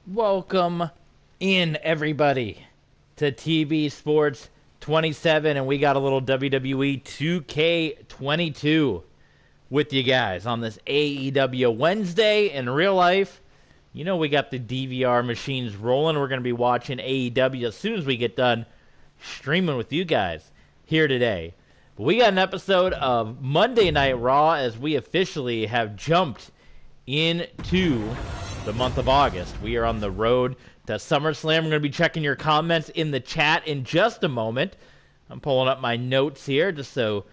Welcome in, everybody, to TB Sports 27, and we got a little WWE 2K22 with you guys on this AEW Wednesday. In real life, you know we got the DVR machines rolling. We're going to be watching AEW as soon as we get done streaming with you guys here today. But we got an episode of Monday Night Raw as we officially have jumped into the month of August. We are on the road to Summerslam. We're going to be checking your comments in the chat in just a moment. I'm pulling up my notes here just so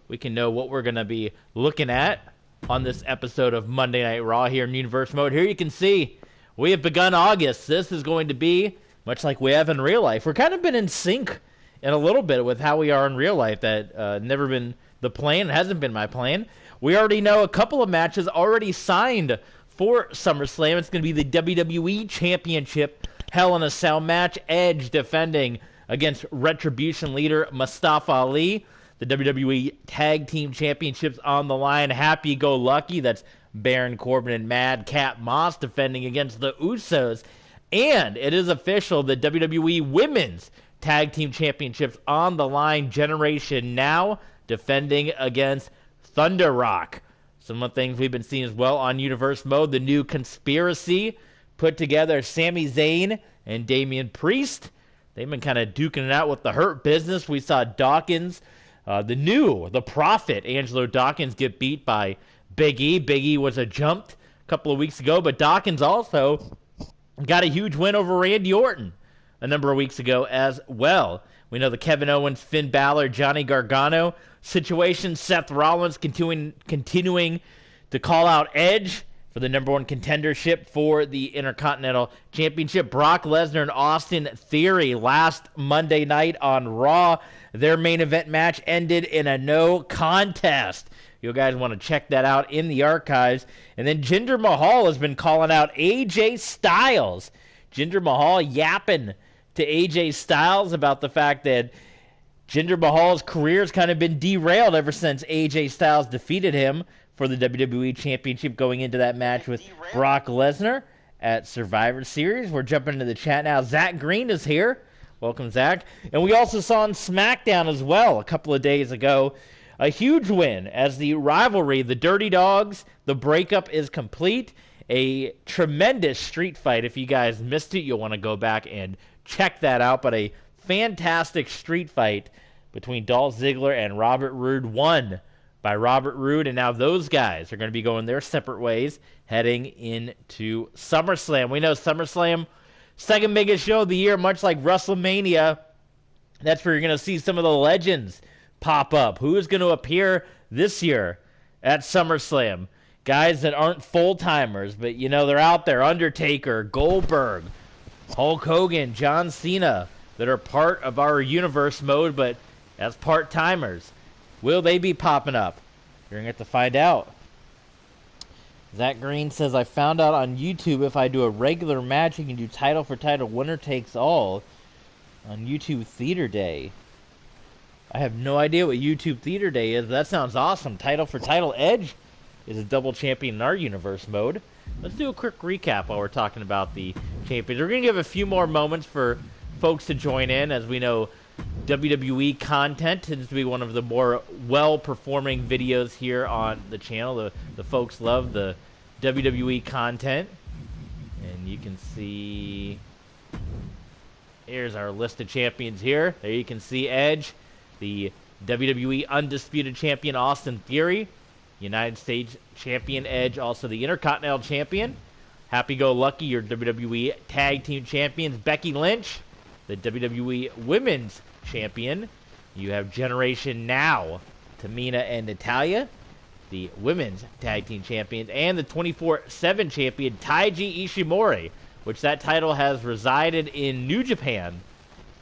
we can know what we're going to be looking at on this episode of Monday Night Raw here in Universe Mode. Here you can see we have begun August. This is going to be much like we have in real life. We're kind of been in sync in a little bit with how we are in real life. That never been the plan. It hasn't been my plan. We already know a couple of matches already signed for SummerSlam. It's going to be the WWE Championship Hell in a Cell match. Edge defending against Retribution leader Mustafa Ali. The WWE Tag Team Championships on the line. Happy Go Lucky. That's Baron Corbin and Madcap Moss defending against the Usos. And it is official, the WWE Women's Tag Team Championships on the line. Generation Now defending against Thunder Rock. Some of the things we've been seeing as well on Universe Mode. The new conspiracy put together Sami Zayn and Damian Priest. They've been kind of duking it out with the Hurt Business. We saw Dawkins, the Prophet, Angelo Dawkins, get beat by Big E. Big E was jumped a couple of weeks ago, but Dawkins also got a huge win over Randy Orton a number of weeks ago as well. We know the Kevin Owens, Finn Balor, Johnny Gargano situation. Seth Rollins continuing to call out Edge for the number one contendership for the Intercontinental Championship. Brock Lesnar and Austin Theory last Monday night on Raw. Their main event match ended in a no contest. You guys want to check that out in the archives. And then Jinder Mahal has been calling out AJ Styles. Jinder Mahal yapping to AJ Styles about the fact that Jinder Mahal's career has kind of been derailed ever since AJ Styles defeated him for the WWE Championship going into that match with Brock Lesnar at Survivor Series. We're jumping into the chat now. Zach Green is here. Welcome, Zach. And we also saw on SmackDown as well a couple of days ago a huge win as the rivalry, the Dirty Dogs, the breakup is complete. A tremendous street fight. If you guys missed it, you'll want to go back and check that out. But a fantastic street fight between Dolph Ziggler and Robert Roode, won by Robert Roode, and now those guys are going to be going their separate ways heading into SummerSlam. We know SummerSlam, second biggest show of the year, much like WrestleMania. That's where you're going to see some of the legends pop up. Who is going to appear this year at SummerSlam? Guys that aren't full-timers, but, you know, they're out there. Undertaker, Goldberg, Hulk Hogan, John Cena, that are part of our Universe Mode, but as part-timers. Will they be popping up? You're going to have to find out. Zach Green says, I found out on YouTube if I do a regular match, you can do title for title, winner takes all on YouTube Theater Day. I have no idea what YouTube Theater Day is, but that sounds awesome. Title for title. Edge is a double champion in our Universe Mode. Let's do a quick recap while we're talking about the champions. We're going to give a few more moments for folks to join in. As we know, WWE content tends to be one of the more well-performing videos here on the channel. The folks love the WWE content. And you can see, here's our list of champions here. There you can see Edge, the WWE Undisputed Champion Austin Theory, United States Champion Edge, also the Intercontinental Champion. Happy Go Lucky, your WWE Tag Team Champions. Becky Lynch, the WWE Women's Champion. You have Generation Now, Tamina and Natalya, the Women's Tag Team Champions. And the 24/7 Champion, Taiji Ishimori, which that title has resided in New Japan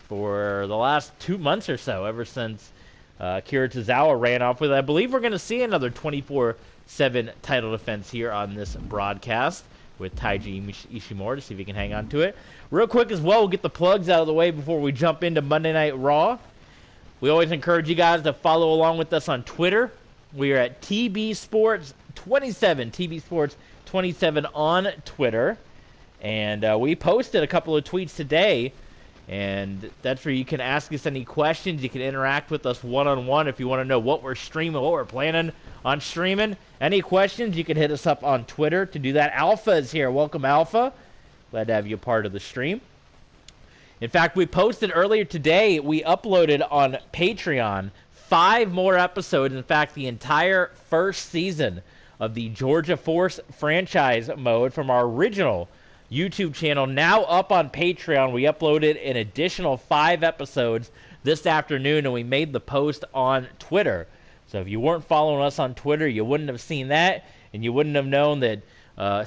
for the last 2 months or so, ever since Akira Tozawa ran off with it. I believe we're going to see another 24/7 title defense here on this broadcast with Taiji Ishimori to see if he can hang on to it. Real quick as well, we'll get the plugs out of the way before we jump into Monday Night Raw. We always encourage you guys to follow along with us on Twitter. We are at TB Sports 27, TB Sports 27 on Twitter. And we posted a couple of tweets today, and that's where you can ask us any questions. You can interact with us one-on-one if you want to know what we're streaming, what we're planning on streaming. Any questions, you can hit us up on Twitter to do that. Alpha is here. Welcome, Alpha. Glad to have you a part of the stream. In fact, we posted earlier today, we uploaded on Patreon 5 more episodes. In fact, the entire first season of the Georgia Force franchise mode from our original YouTube channel, now up on Patreon. We uploaded an additional 5 episodes this afternoon, and we made the post on Twitter. So if you weren't following us on Twitter, you wouldn't have seen that, and you wouldn't have known that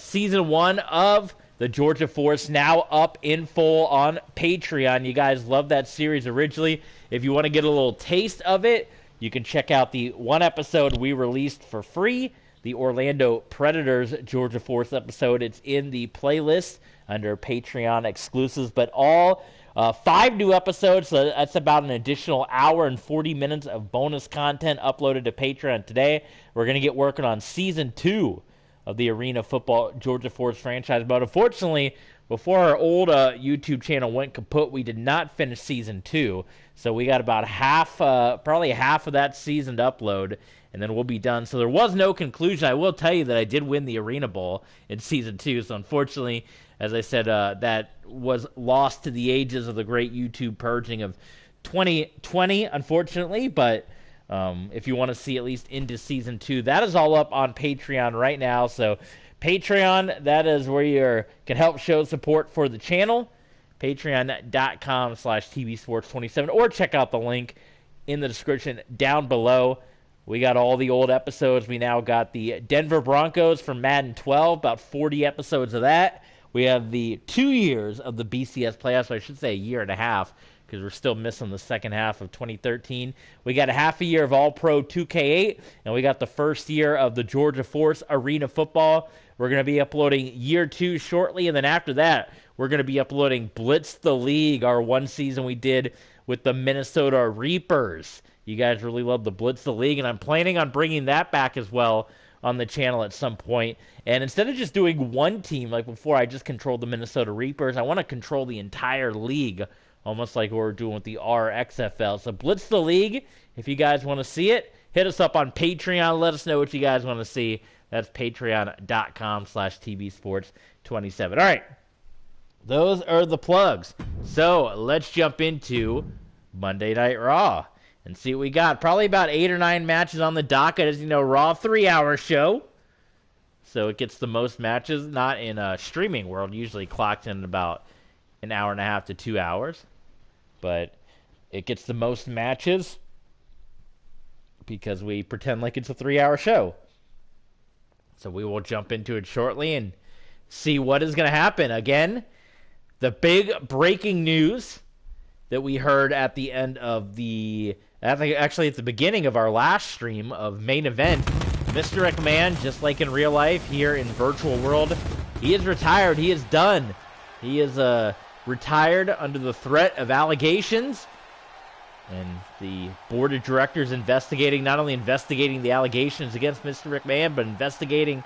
Season 1 of the Georgia Force now up in full on Patreon. You guys loved that series originally. If you want to get a little taste of it, you can check out the one episode we released for free, the Orlando Predators Georgia Force episode. It's in the playlist under Patreon exclusives, but all 5 new episodes, so that's about an additional hour and 40 minutes of bonus content uploaded to Patreon today. We're going to get working on Season 2 of the Arena Football Georgia Force franchise mode. Unfortunately, before our old YouTube channel went kaput, we did not finish Season 2, so we got about probably half of that season to upload, and then we'll be done. So there was no conclusion. I will tell you that I did win the Arena Bowl in Season 2, so unfortunately, as I said, that was lost to the ages of the great YouTube purging of 2020, unfortunately, but if you want to see at least into Season 2, that is all up on Patreon right now. So Patreon, that is where you can help show support for the channel. Patreon.com/TVSports27, or check out the link in the description down below. We got all the old episodes. We now got the Denver Broncos from Madden 12, about 40 episodes of that. We have the 2 years of the BCS playoffs, so I should say a year and a half, because we're still missing the second half of 2013. We got a half a year of All-Pro 2K8, and we got the first year of the Georgia Force Arena Football. We're going to be uploading Year 2 shortly, and then after that, we're going to be uploading Blitz the League, our one season we did with the Minnesota Reapers. You guys really love the Blitz the League, and I'm planning on bringing that back as well on the channel at some point. And instead of just doing one team like before, I just controlled the Minnesota Reapers, I want to control the entire league, almost like what we're doing with the RXFL. So Blitz the League, if you guys want to see it, hit us up on Patreon. Let us know what you guys want to see. That's patreon.com/TVSports27. All right, those are the plugs. So let's jump into Monday Night Raw and see what we got. Probably about 8 or 9 matches on the docket. As you know, Raw, 3-hour show. So it gets the most matches, not in a streaming world. Usually clocked in about an hour and a half to 2 hours. But it gets the most matches because we pretend like it's a 3-hour show. So we will jump into it shortly and see what is going to happen. Again, the big breaking news that we heard at the end of actually at the beginning of our last stream of Main Event, Mr. McMahon, just like in real life, here in virtual world, he is retired. He is done. He is retired under the threat of allegations, and the board of directors investigating, not only investigating the allegations against Mr. McMahon, but investigating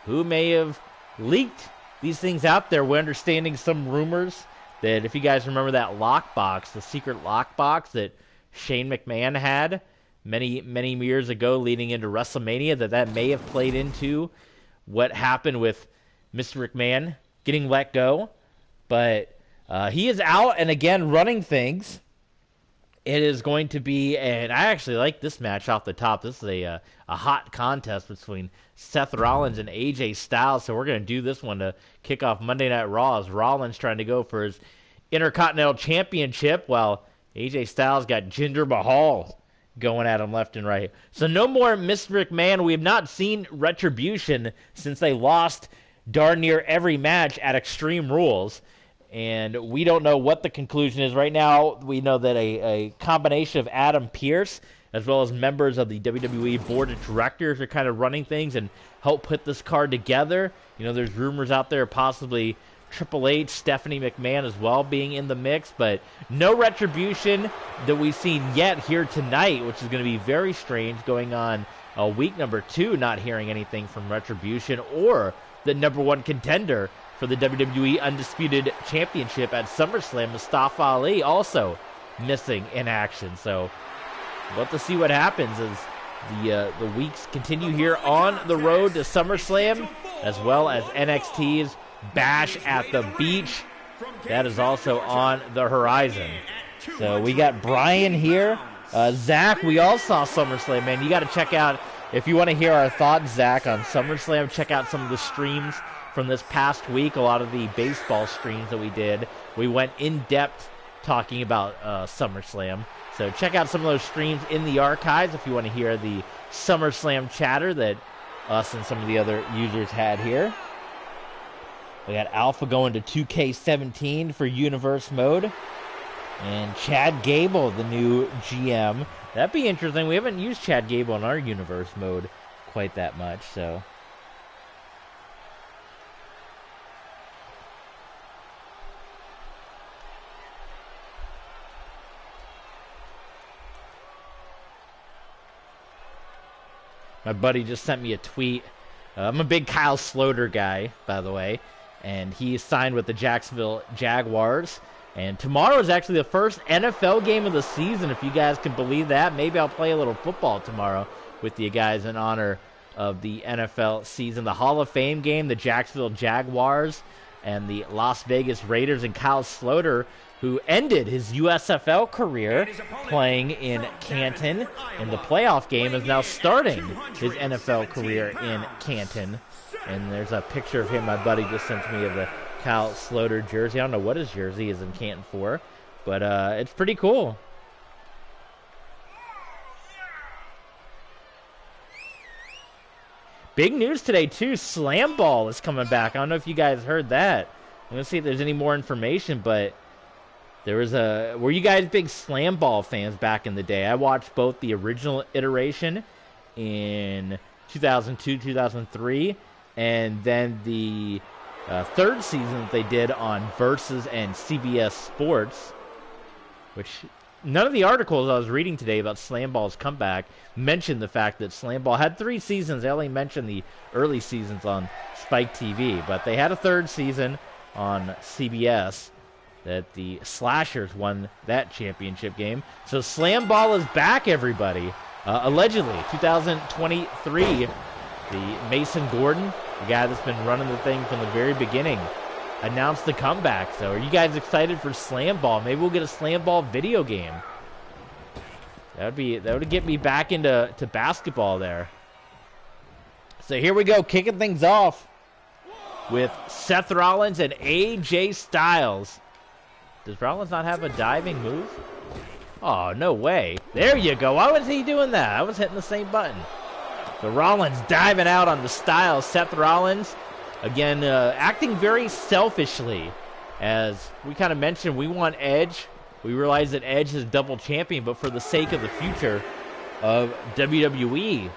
who may have leaked these things out there. We're understanding some rumors that, if you guys remember that lockbox, the secret lockbox that Shane McMahon had many, many years ago leading into WrestleMania, that may have played into what happened with Mr. McMahon getting let go. But he is out and again running things. It is going to be, and I actually like this match off the top. This is a hot contest between Seth Rollins and AJ Styles. So we're going to do this one to kick off Monday Night Raw, as Rollins trying to go for his Intercontinental Championship, while AJ Styles got Jinder Mahal going at him left and right. So no more Mr. McMahon. We have not seen Retribution since they lost darn near every match at Extreme Rules. And we don't know what the conclusion is. Right now, we know that a combination of Adam Pearce, as well as members of the WWE Board of Directors, are kind of running things and help put this card together. You know, there's rumors out there possibly Triple H, Stephanie McMahon as well being in the mix, but no Retribution that we've seen yet here tonight, which is going to be very strange, going on week number 2, not hearing anything from Retribution or the #1 contender for the WWE Undisputed Championship at SummerSlam, Mustafa Ali, also missing in action. So we'll have to see what happens as the weeks continue here on the road to SummerSlam, as well as NXT's Bash at the Beach. That is also on the horizon. So we got Brian here. Zach, we all saw SummerSlam, man. You got to check out, if you want to hear our thoughts, Zach, on SummerSlam, check out some of the streams from this past week, a lot of the baseball streams that we did. We went in-depth talking about SummerSlam. So check out some of those streams in the archives if you want to hear the SummerSlam chatter that us and some of the other users had here. We got Alpha going to 2K17 for Universe Mode. And Chad Gable, the new GM. That'd be interesting. We haven't used Chad Gable in our Universe Mode quite that much, so. My buddy just sent me a tweet. I'm a big Kyle Sloter guy, by the way. And he signed with the Jacksonville Jaguars. And tomorrow is actually the first NFL game of the season, if you guys can believe that. Maybe I'll play a little football tomorrow with you guys in honor of the NFL season. The Hall of Fame game, the Jacksonville Jaguars and the Las Vegas Raiders. And Kyle Sloter, who ended his USFL career playing in Canton in the playoff game, is now starting his NFL career in Canton. And there's a picture of him my buddy just sent me of the Kyle Sloter jersey. I don't know what his jersey is in Canton for, but it's pretty cool. Big news today, too. Slam Ball is coming back. I don't know if you guys heard that. I'm going to see if there's any more information, but there was were you guys big Slam Ball fans back in the day? I watched both the original iteration in 2002, 2003, and then the third season that they did on Versus and CBS Sports, which none of the articles I was reading today about Slam Ball's comeback mentioned the fact that Slam Ball had 3 seasons. They only mentioned the early seasons on Spike TV, but they had a third season on CBS that the Slashers won that championship game. So Slam Ball is back, everybody. Allegedly, 2023, the Mason Gordon, the guy that's been running the thing from the very beginning, announced the comeback. So are you guys excited for Slam Ball? Maybe we'll get a Slam Ball video game. That would get me back into basketball there. So here we go, kicking things off with Seth Rollins and AJ Styles. Does Rollins not have a diving move? Oh, no way. There you go. Why was he doing that? I was hitting the same button. So Rollins diving out on the Styles. Seth Rollins, again, acting very selfishly. As we kind of mentioned, we want Edge. We realize that Edge is double champion, but for the sake of the future of WWE,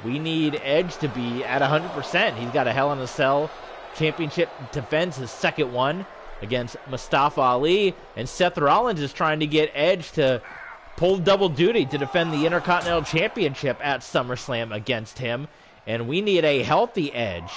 we need Edge to be at 100%. He's got a Hell in a Cell championship defense, his second one, against Mustafa Ali. And Seth Rollins is trying to get Edge to pull double duty to defend the Intercontinental Championship at SummerSlam against him. And we need a healthy Edge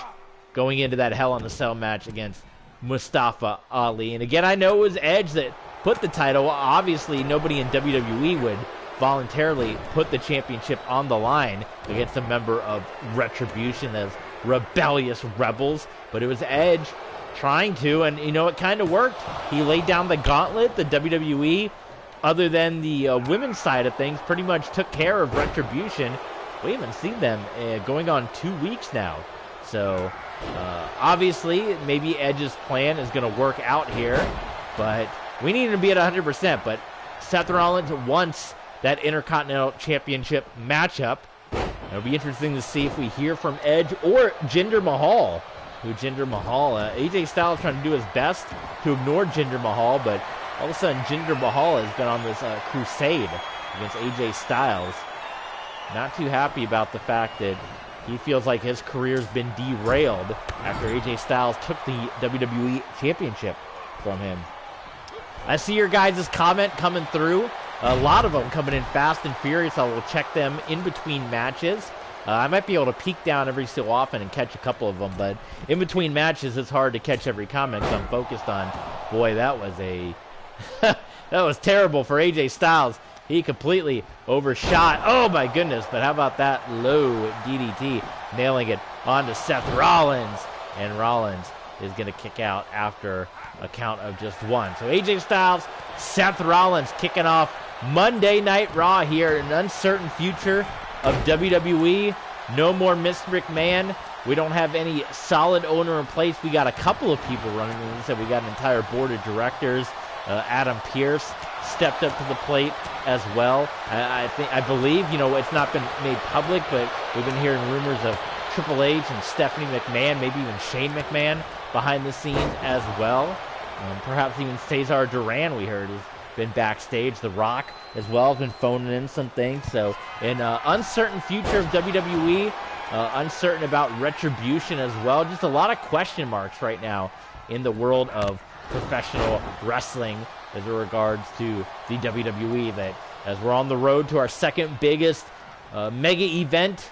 going into that Hell in a Cell match against Mustafa Ali. And again, I know it was Edge that put the title. Obviously, nobody in WWE would voluntarily put the championship on the line against a member of Retribution as rebellious rebels. But it was Edge trying to, and you know, it kind of worked. He laid down the gauntlet. The WWE, other than the women's side of things, pretty much took care of Retribution. We haven't seen them going on 2 weeks now. So, obviously, maybe Edge's plan is going to work out here, but we need him to be at 100%. But Seth Rollins wants that Intercontinental Championship matchup. It'll be interesting to see if we hear from Edge or Jinder Mahal. AJ Styles trying to do his best to ignore Jinder Mahal, but all of a sudden Jinder Mahal has been on this crusade against AJ Styles. Not too happy about the fact that he feels like his career's been derailed after AJ Styles took the WWE Championship from him. I see your guys' comment coming through. A lot of them coming in fast and furious. I will check them in between matches. I might be able to peek down every so often and catch a couple of them, but in between matches, it's hard to catch every comment because I'm focused on, boy, that was a, that was terrible for AJ Styles. He completely overshot. Oh, my goodness, but how about that low DDT, nailing it onto Seth Rollins, and Rollins is going to kick out after a count of just one. So AJ Styles, Seth Rollins kicking off Monday Night Raw here, an uncertain future of WWE. No more Mr. McMahon. We don't have any solid owner in place. We got a couple of people running. As I said, we got an entire board of directors. Adam Pearce stepped up to the plate as well. I believe, you know, it's not been made public, but we've been hearing rumors of Triple H and Stephanie McMahon, maybe even Shane McMahon behind the scenes as well. Perhaps even Cesar Duran, we heard, has been backstage. The Rock as well has been phoning in some things. So an uncertain future of WWE, uncertain about Retribution as well. Just a lot of question marks right now in the world of professional wrestling as regards to the WWE, that as we're on the road to our second biggest mega event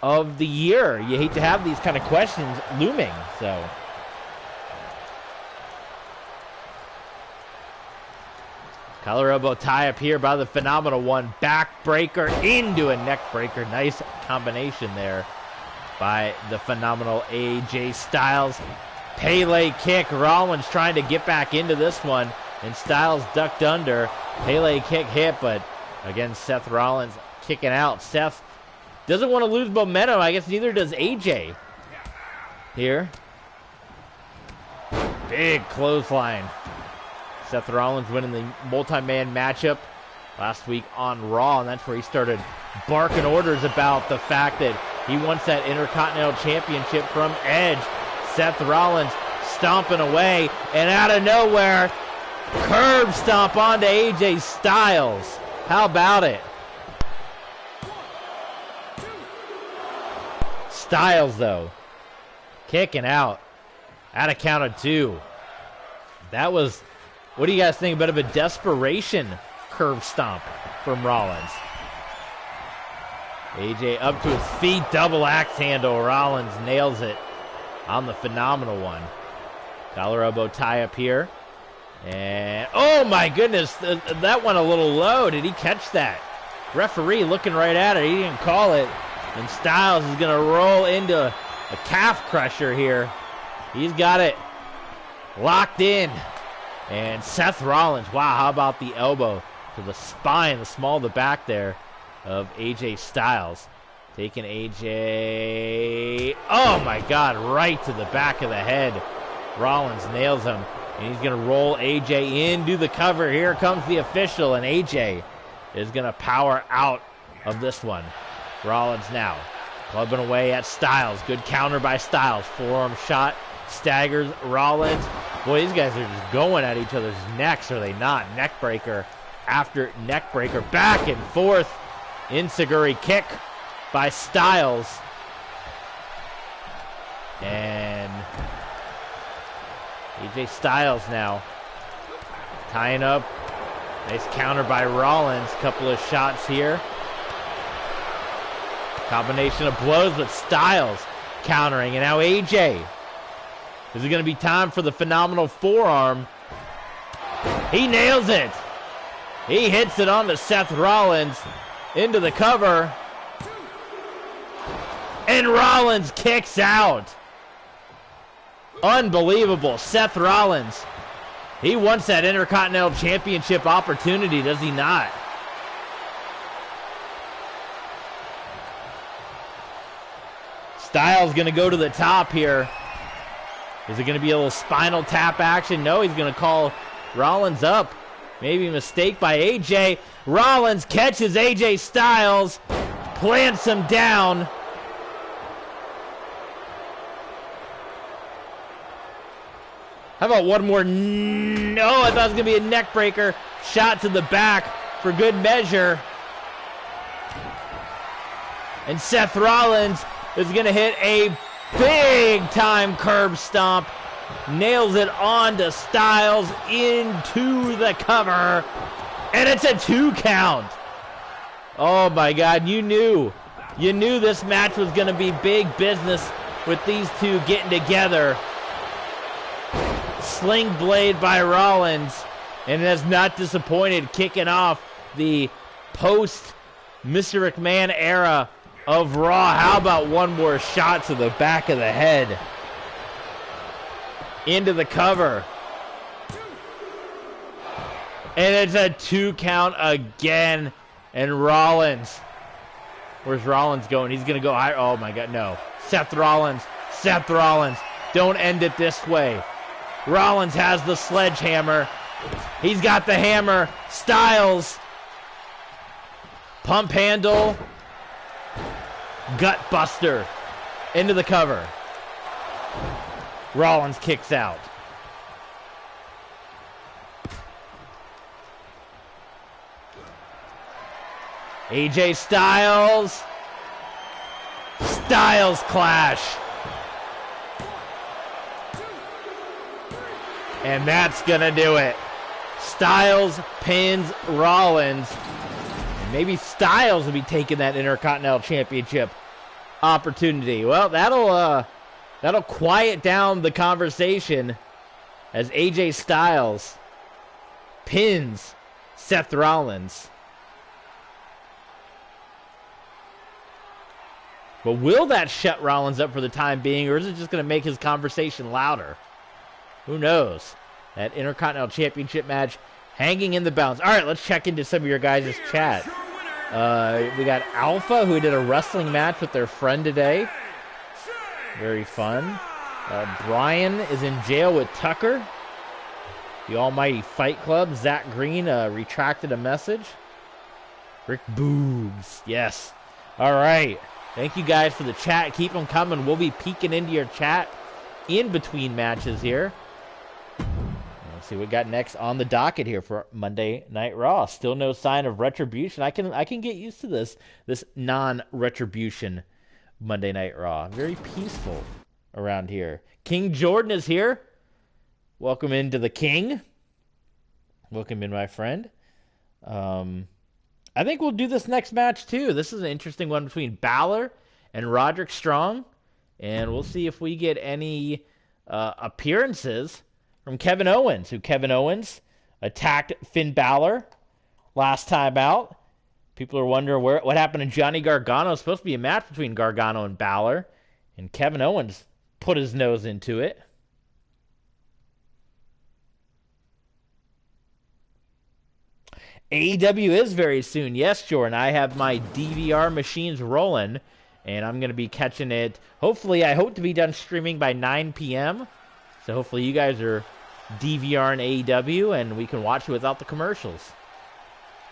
of the year. You hate to have these kind of questions looming. So collar elbow tie up here by the Phenomenal One. Backbreaker into a neck breaker. Nice combination there by the Phenomenal AJ Styles. Pele kick. Rollins trying to get back into this one, and Styles ducked under. Pele kick hit, but again, Seth Rollins kicking out. Seth doesn't want to lose momentum. I guess neither does AJ here. Big clothesline. Seth Rollins winning the multi-man matchup last week on Raw, and that's where he started barking orders about the fact that he wants that Intercontinental Championship from Edge. Seth Rollins stomping away, and out of nowhere, curb stomp onto AJ Styles. How about it? Styles, though, kicking out at a count of two. That was, what do you guys think? A bit of a desperation curb stomp from Rollins. AJ up to his feet, double axe handle. Rollins nails it on the Phenomenal One. Collar elbow tie up here. And, oh my goodness, that went a little low. Did he catch that? Referee looking right at it. He didn't call it. And Styles is going to roll into a calf crusher here. He's got it locked in. And Seth Rollins, wow, how about the elbow to the spine, the small of the back there of AJ Styles. Taking AJ, oh my God, right to the back of the head. Rollins nails him, and he's going to roll AJ into the cover. Here comes the official, and AJ is going to power out of this one. Rollins now clubbing away at Styles. Good counter by Styles. Forearm shot, staggers Rollins. Boy, these guys are just going at each other's necks, are they not? Neck breaker after neck breaker. Back and forth. Enziguri kick by Styles. And AJ Styles now tying up. Nice counter by Rollins. Couple of shots here. Combination of blows with Styles countering. And now AJ. Is it going to be time for the Phenomenal Forearm? He nails it. He hits it onto Seth Rollins into the cover. And Rollins kicks out. Unbelievable. Seth Rollins. He wants that Intercontinental Championship opportunity, does he not? Styles going to go to the top here. Is it going to be a little spinal tap action? No, he's going to call Rollins up. Maybe a mistake by AJ. Rollins catches AJ Styles, plants him down. How about one more? No, I thought it was going to be a neck breaker. Shot to the back for good measure. And Seth Rollins is going to hit a big-time curb stomp. Nails it onto Styles into the cover. And it's a 2 count. Oh, my God. You knew You knew this match was going to be big business with these two getting together. Sling blade by Rollins, and it has not disappointed, kicking off the post Mr. McMahon era of Raw. How about one more shot to the back of the head? Into the cover. And it's a 2 count again. And Rollins. Where's Rollins going? He's going to go higher. Oh my God, no. Seth Rollins. Seth Rollins. Don't end it this way. Rollins has the sledgehammer. He's got the hammer. Styles. Pump handle. Gut buster. Into the cover. Rollins kicks out. AJ Styles. Styles clash. And that's going to do it. Styles pins Rollins. And maybe Styles will be taking that Intercontinental Championship opportunity. Well, that'll quiet down the conversation as AJ Styles pins Seth Rollins. But will that shut Rollins up for the time being, or is it just going to make his conversation louder? Who knows? That Intercontinental Championship match hanging in the balance. All right, let's check into some of your guys' chat. We got Alpha, who did a wrestling match with their friend today. Very fun. Brian is in jail with Tucker. The Almighty Fight Club. Zach Green retracted a message. Rick Boobs. Yes. All right. Thank you guys for the chat. Keep them coming. We'll be peeking into your chat in between matches here. Let's see what we got next on the docket here for Monday Night Raw. Still no sign of Retribution. I can get used to this non-Retribution Monday Night Raw. Very peaceful around here. King Jordan is here. Welcome into the King. Welcome in, my friend. I think we'll do this next match, too. This is an interesting one between Balor and Roderick Strong. And we'll see if we get any appearances from Kevin Owens, who Kevin Owens attacked Finn Balor last time out. People are wondering what happened to Johnny Gargano. It was supposed to be a match between Gargano and Balor. And Kevin Owens put his nose into it. AEW is very soon. Yes, Jordan, I have my DVR machines rolling, and I'm going to be catching it. Hopefully, I hope to be done streaming by 9 p.m. So hopefully you guys are DVRing AEW, and we can watch it without the commercials.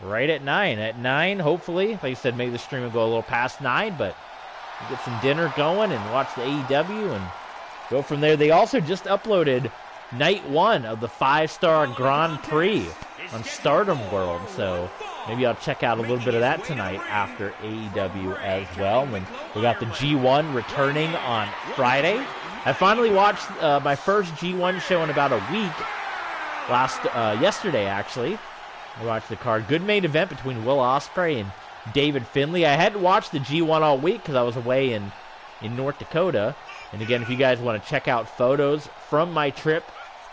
Right at 9. At 9, hopefully. Like I said, maybe the stream will go a little past 9, but we'll get some dinner going and watch the AEW and go from there. They also just uploaded Night 1 of the 5-star Grand Prix on Stardom World, so maybe I'll check out a little bit of that tonight after AEW as well. And we got the G1 returning on Friday. I finally watched my first G1 show in about a week. Yesterday, actually. I watched the card. Good main event between Will Ospreay and David Finlay. I hadn't watched the G1 all week because I was away in North Dakota. And again, if you guys want to check out photos from my trip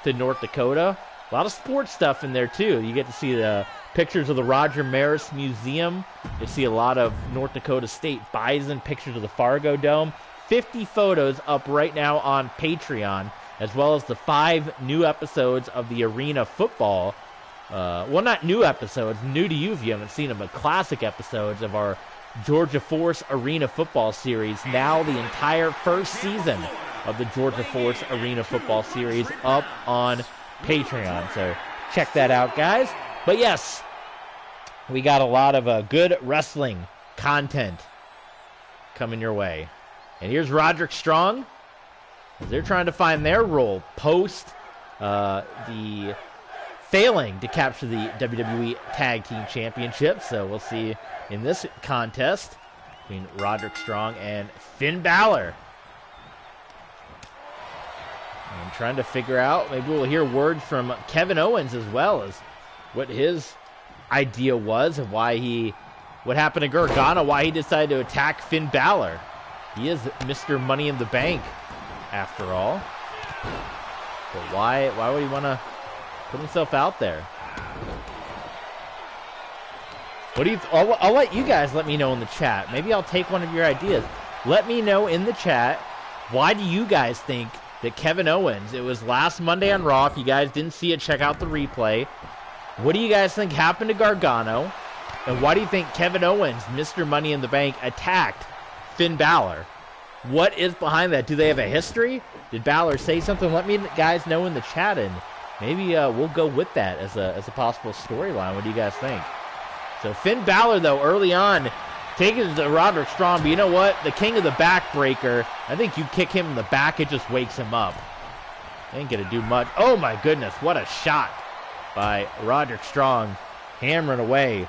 to North Dakota, a lot of sports stuff in there, too. You get to see the pictures of the Roger Maris Museum. You see a lot of North Dakota State Bison, pictures of the Fargo Dome. 50 photos up right now on Patreon, as well as the 5 new episodes of the Arena Football. Well, not new episodes, new to you if you haven't seen them, but classic episodes of our Georgia Force Arena Football series. Now the entire first season of the Georgia Force Arena Football series up on Patreon, so check that out, guys. But yes, we got a lot of good wrestling content coming your way. And here's Roderick Strong as they're trying to find their role post the failing to capture the WWE Tag Team Championship. So we'll see in this contest between Roderick Strong and Finn Balor. And trying to figure out, maybe we'll hear words from Kevin Owens as well as what his idea was of why he what happened to Gargano, why he decided to attack Finn Balor. He is Mr. Money in the Bank, after all. But why would he want to put himself out there? What do you? I'll let you guys let me know in the chat. Maybe I'll take one of your ideas. Let me know in the chat, why do you guys think that Kevin Owens, it was last Monday on Raw, if you guys didn't see it, check out the replay. What do you guys think happened to Gargano? And why do you think Kevin Owens, Mr. Money in the Bank, attacked Finn Balor? What is behind that? Do they have a history? Did Balor say something? Let me guys know in the chat, and maybe we'll go with that as a possible storyline. What do you guys think? So Finn Balor, though, early on, taking it to Roderick Strong, but you know what? The king of the backbreaker, I think you kick him in the back, it just wakes him up. Ain't gonna do much. Oh my goodness, what a shot by Roderick Strong, hammering away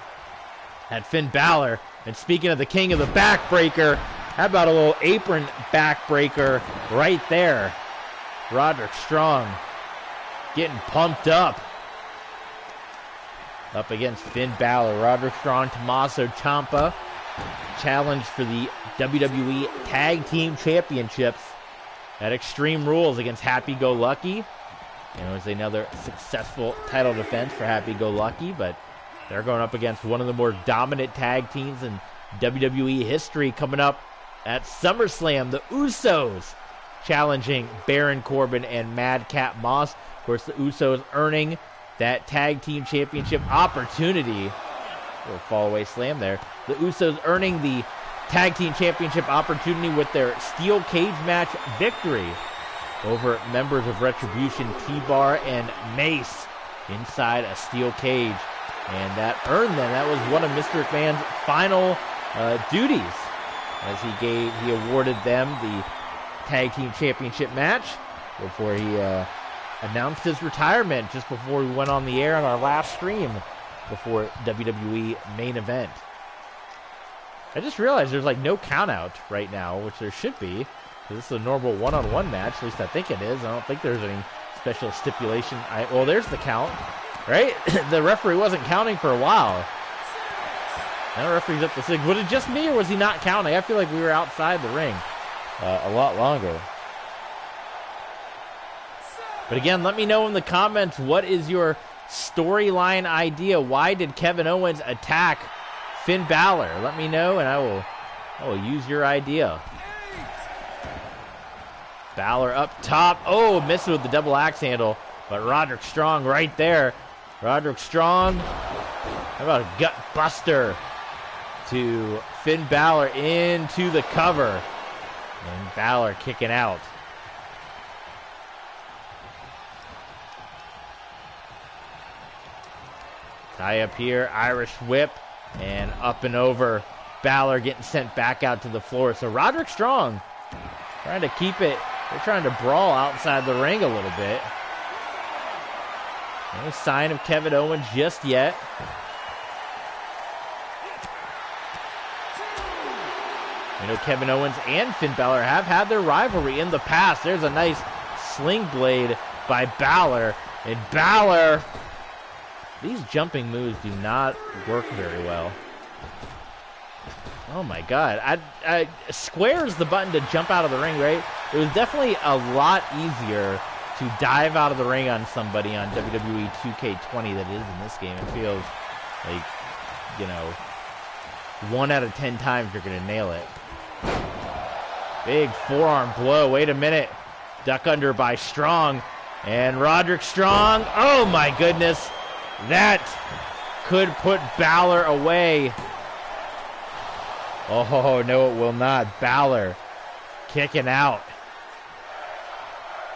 at Finn Balor. And speaking of the king of the backbreaker, how about a little apron backbreaker right there? Roderick Strong getting pumped up against Finn Balor. Roderick Strong, Tommaso Ciampa, challenge for the WWE Tag Team Championships at Extreme Rules against Happy Go Lucky. You know, it's another successful title defense for Happy Go Lucky, but they're going up against one of the more dominant tag teams in WWE history coming up at SummerSlam. The Usos challenging Baron Corbin and Madcap Moss. Of course, the Usos earning that tag team championship opportunity. Little fall away slam there. The Usos earning the tag team championship opportunity with their steel cage match victory over members of Retribution, T-Bar and Mace inside a steel cage. And that earned them. That was one of Mr. McMahon's final duties, as he awarded them the tag team championship match before he announced his retirement just before we went on the air on our last stream before WWE main event. I just realized there's like no count out right now, which there should be, because this is a normal one-on-one match. At least I think it is. I don't think there's any special stipulation. Well, there's the count, right? The referee wasn't counting for a while. Now the referee's up to 6. Was it just me, or was he not counting? I feel like we were outside the ring a lot longer. But again, let me know in the comments, what is your storyline idea? Why did Kevin Owens attack Finn Balor? Let me know, and I will use your idea. Balor up top. Oh, missed with the double axe handle, but Roderick Strong right there. Roderick Strong. How about a gut buster to Finn Balor into the cover, and Balor kicking out. Tie up here, Irish whip, and up and over. Balor getting sent back out to the floor. So Roderick Strong trying to keep it. They're trying to brawl outside the ring a little bit. No sign of Kevin Owens just yet. You know, Kevin Owens and Finn Balor have had their rivalry in the past. There's a nice sling blade by Balor. And Balor, these jumping moves do not work very well. Oh my God. Square is the button to jump out of the ring, right? It was definitely a lot easier to dive out of the ring on somebody on WWE 2K20 than it is in this game. It feels like, you know, 1 out of 10 times you're going to nail it. Big forearm blow. Wait a minute. Duck under by Strong. And Roderick Strong. Oh my goodness. That could put Balor away. Oh, no, it will not. Balor kicking out.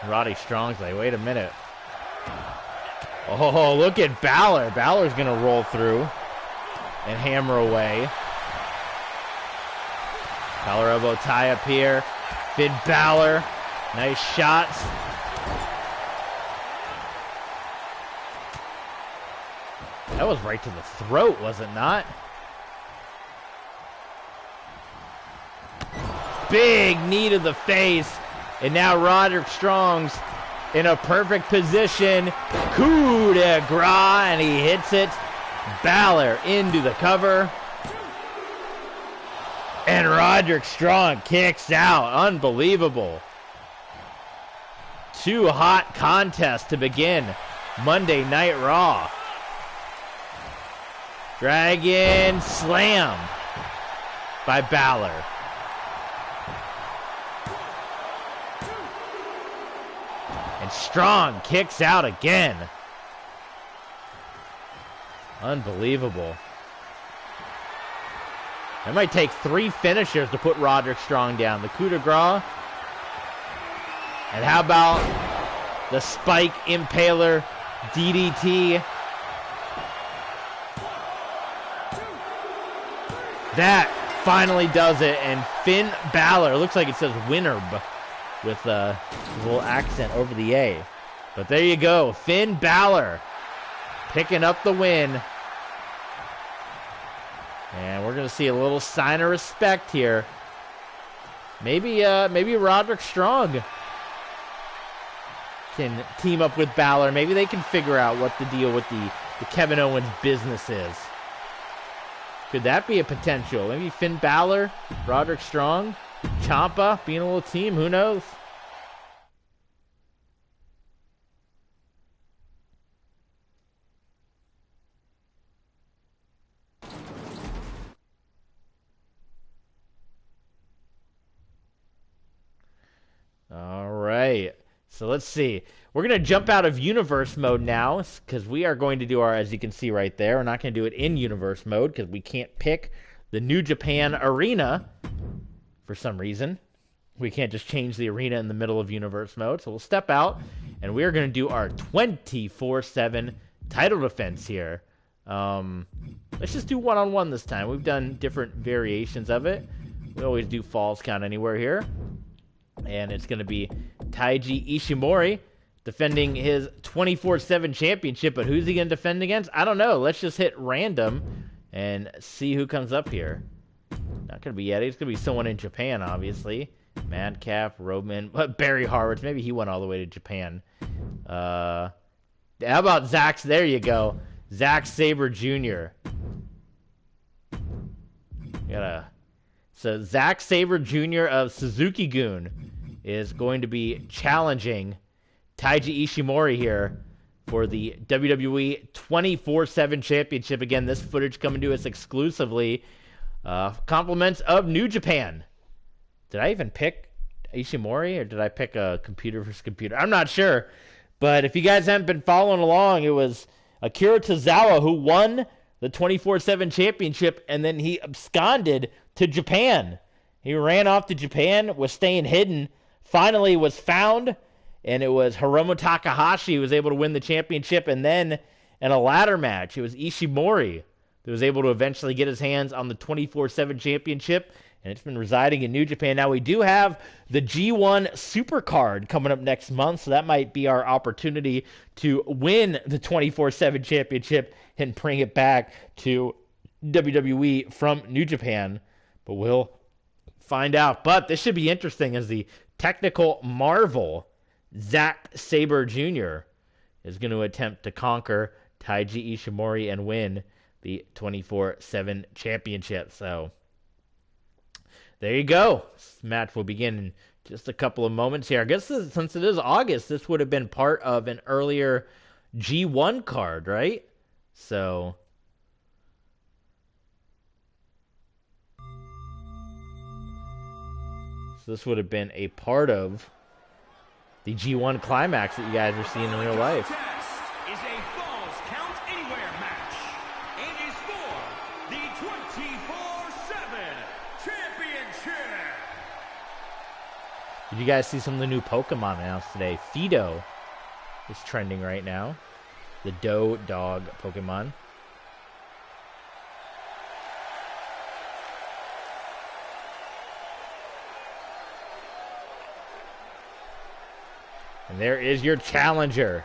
Roddy Strong's like, wait a minute. Oh, look at Balor. Balor's going to roll through and hammer away. Balor elbow tie up here. Finn Balor. Nice shots. That was right to the throat, was it not? Big knee to the face. And now Roderick Strong's in a perfect position. Coup de grace, and he hits it. Balor into the cover. And Roderick Strong kicks out. Unbelievable. Two hot contests to begin Monday Night Raw. Dragon Slam by Balor. And Strong kicks out again. Unbelievable. It might take 3 finishers to put Roderick Strong down. The coup de grace. And how about the Spike Impaler DDT? That finally does it. And Finn Balor, looks like it says Winnerb with a little accent over the A. But there you go. Finn Balor picking up the win. And we're going to see a little sign of respect here. Maybe Roderick Strong can team up with Balor. Maybe they can figure out what the deal with the Kevin Owens business is. Could that be a potential? Maybe Finn Balor, Roderick Strong, Ciampa being a little team. Who knows? All right. So let's see. We're going to jump out of universe mode now because we are going to do our, as you can see right there, we're not going to do it in universe mode because we can't pick the New Japan arena for some reason. We can't just change the arena in the middle of universe mode. So we'll step out and we're going to do our 24/7 title defense here. Let's just do one-on-one this time. We've done different variations of it. We always do falls count anywhere here. And it's going to be Taiji Ishimori defending his 24/7 championship. But who's he going to defend against? I don't know. Let's just hit random and see who comes up here. Not going to be Yeti. It's going to be someone in Japan, obviously. Madcap, Roman, Barry Horowitz. Maybe he went all the way to Japan. How about Zack? There you go. Zack Sabre Jr. So Zack Sabre Jr. of Suzuki-gun is going to be challenging Taiji Ishimori here for the WWE 24/7 Championship. Again, this footage coming to us exclusively. Compliments of New Japan. Did I even pick Ishimori or did I pick a computer versus computer? I'm not sure. But if you guys haven't been following along, it was Akira Tozawa who won the 24/7 Championship, and then he absconded to Japan. He ran off to Japan, was staying hidden, finally was found, and it was Hiromu Takahashi who was able to win the championship, and then in a ladder match, it was Ishimori that was able to eventually get his hands on the 24/7 Championship, and it's been residing in New Japan. Now, we do have the G1 Supercard coming up next month, so that might be our opportunity to win the 24/7 Championship and bring it back to WWE from New Japan. But we'll find out. But this should be interesting as the technical marvel, Zack Sabre Jr. is going to attempt to conquer Taiji Ishimori and win the 24/7 Championship. So there you go. This match will begin in just a couple of moments here. I guess since it is August, this would have been part of an earlier G1 card, right? So this would have been a part of the G1 climax that you guys are seeing in real life. Is a Falls Count Anywhere match. It is for the 24/7 Championship. Did you guys see some of the new Pokemon announced today? Fido is trending right now. The Doe Dog Pokemon. And there is your challenger,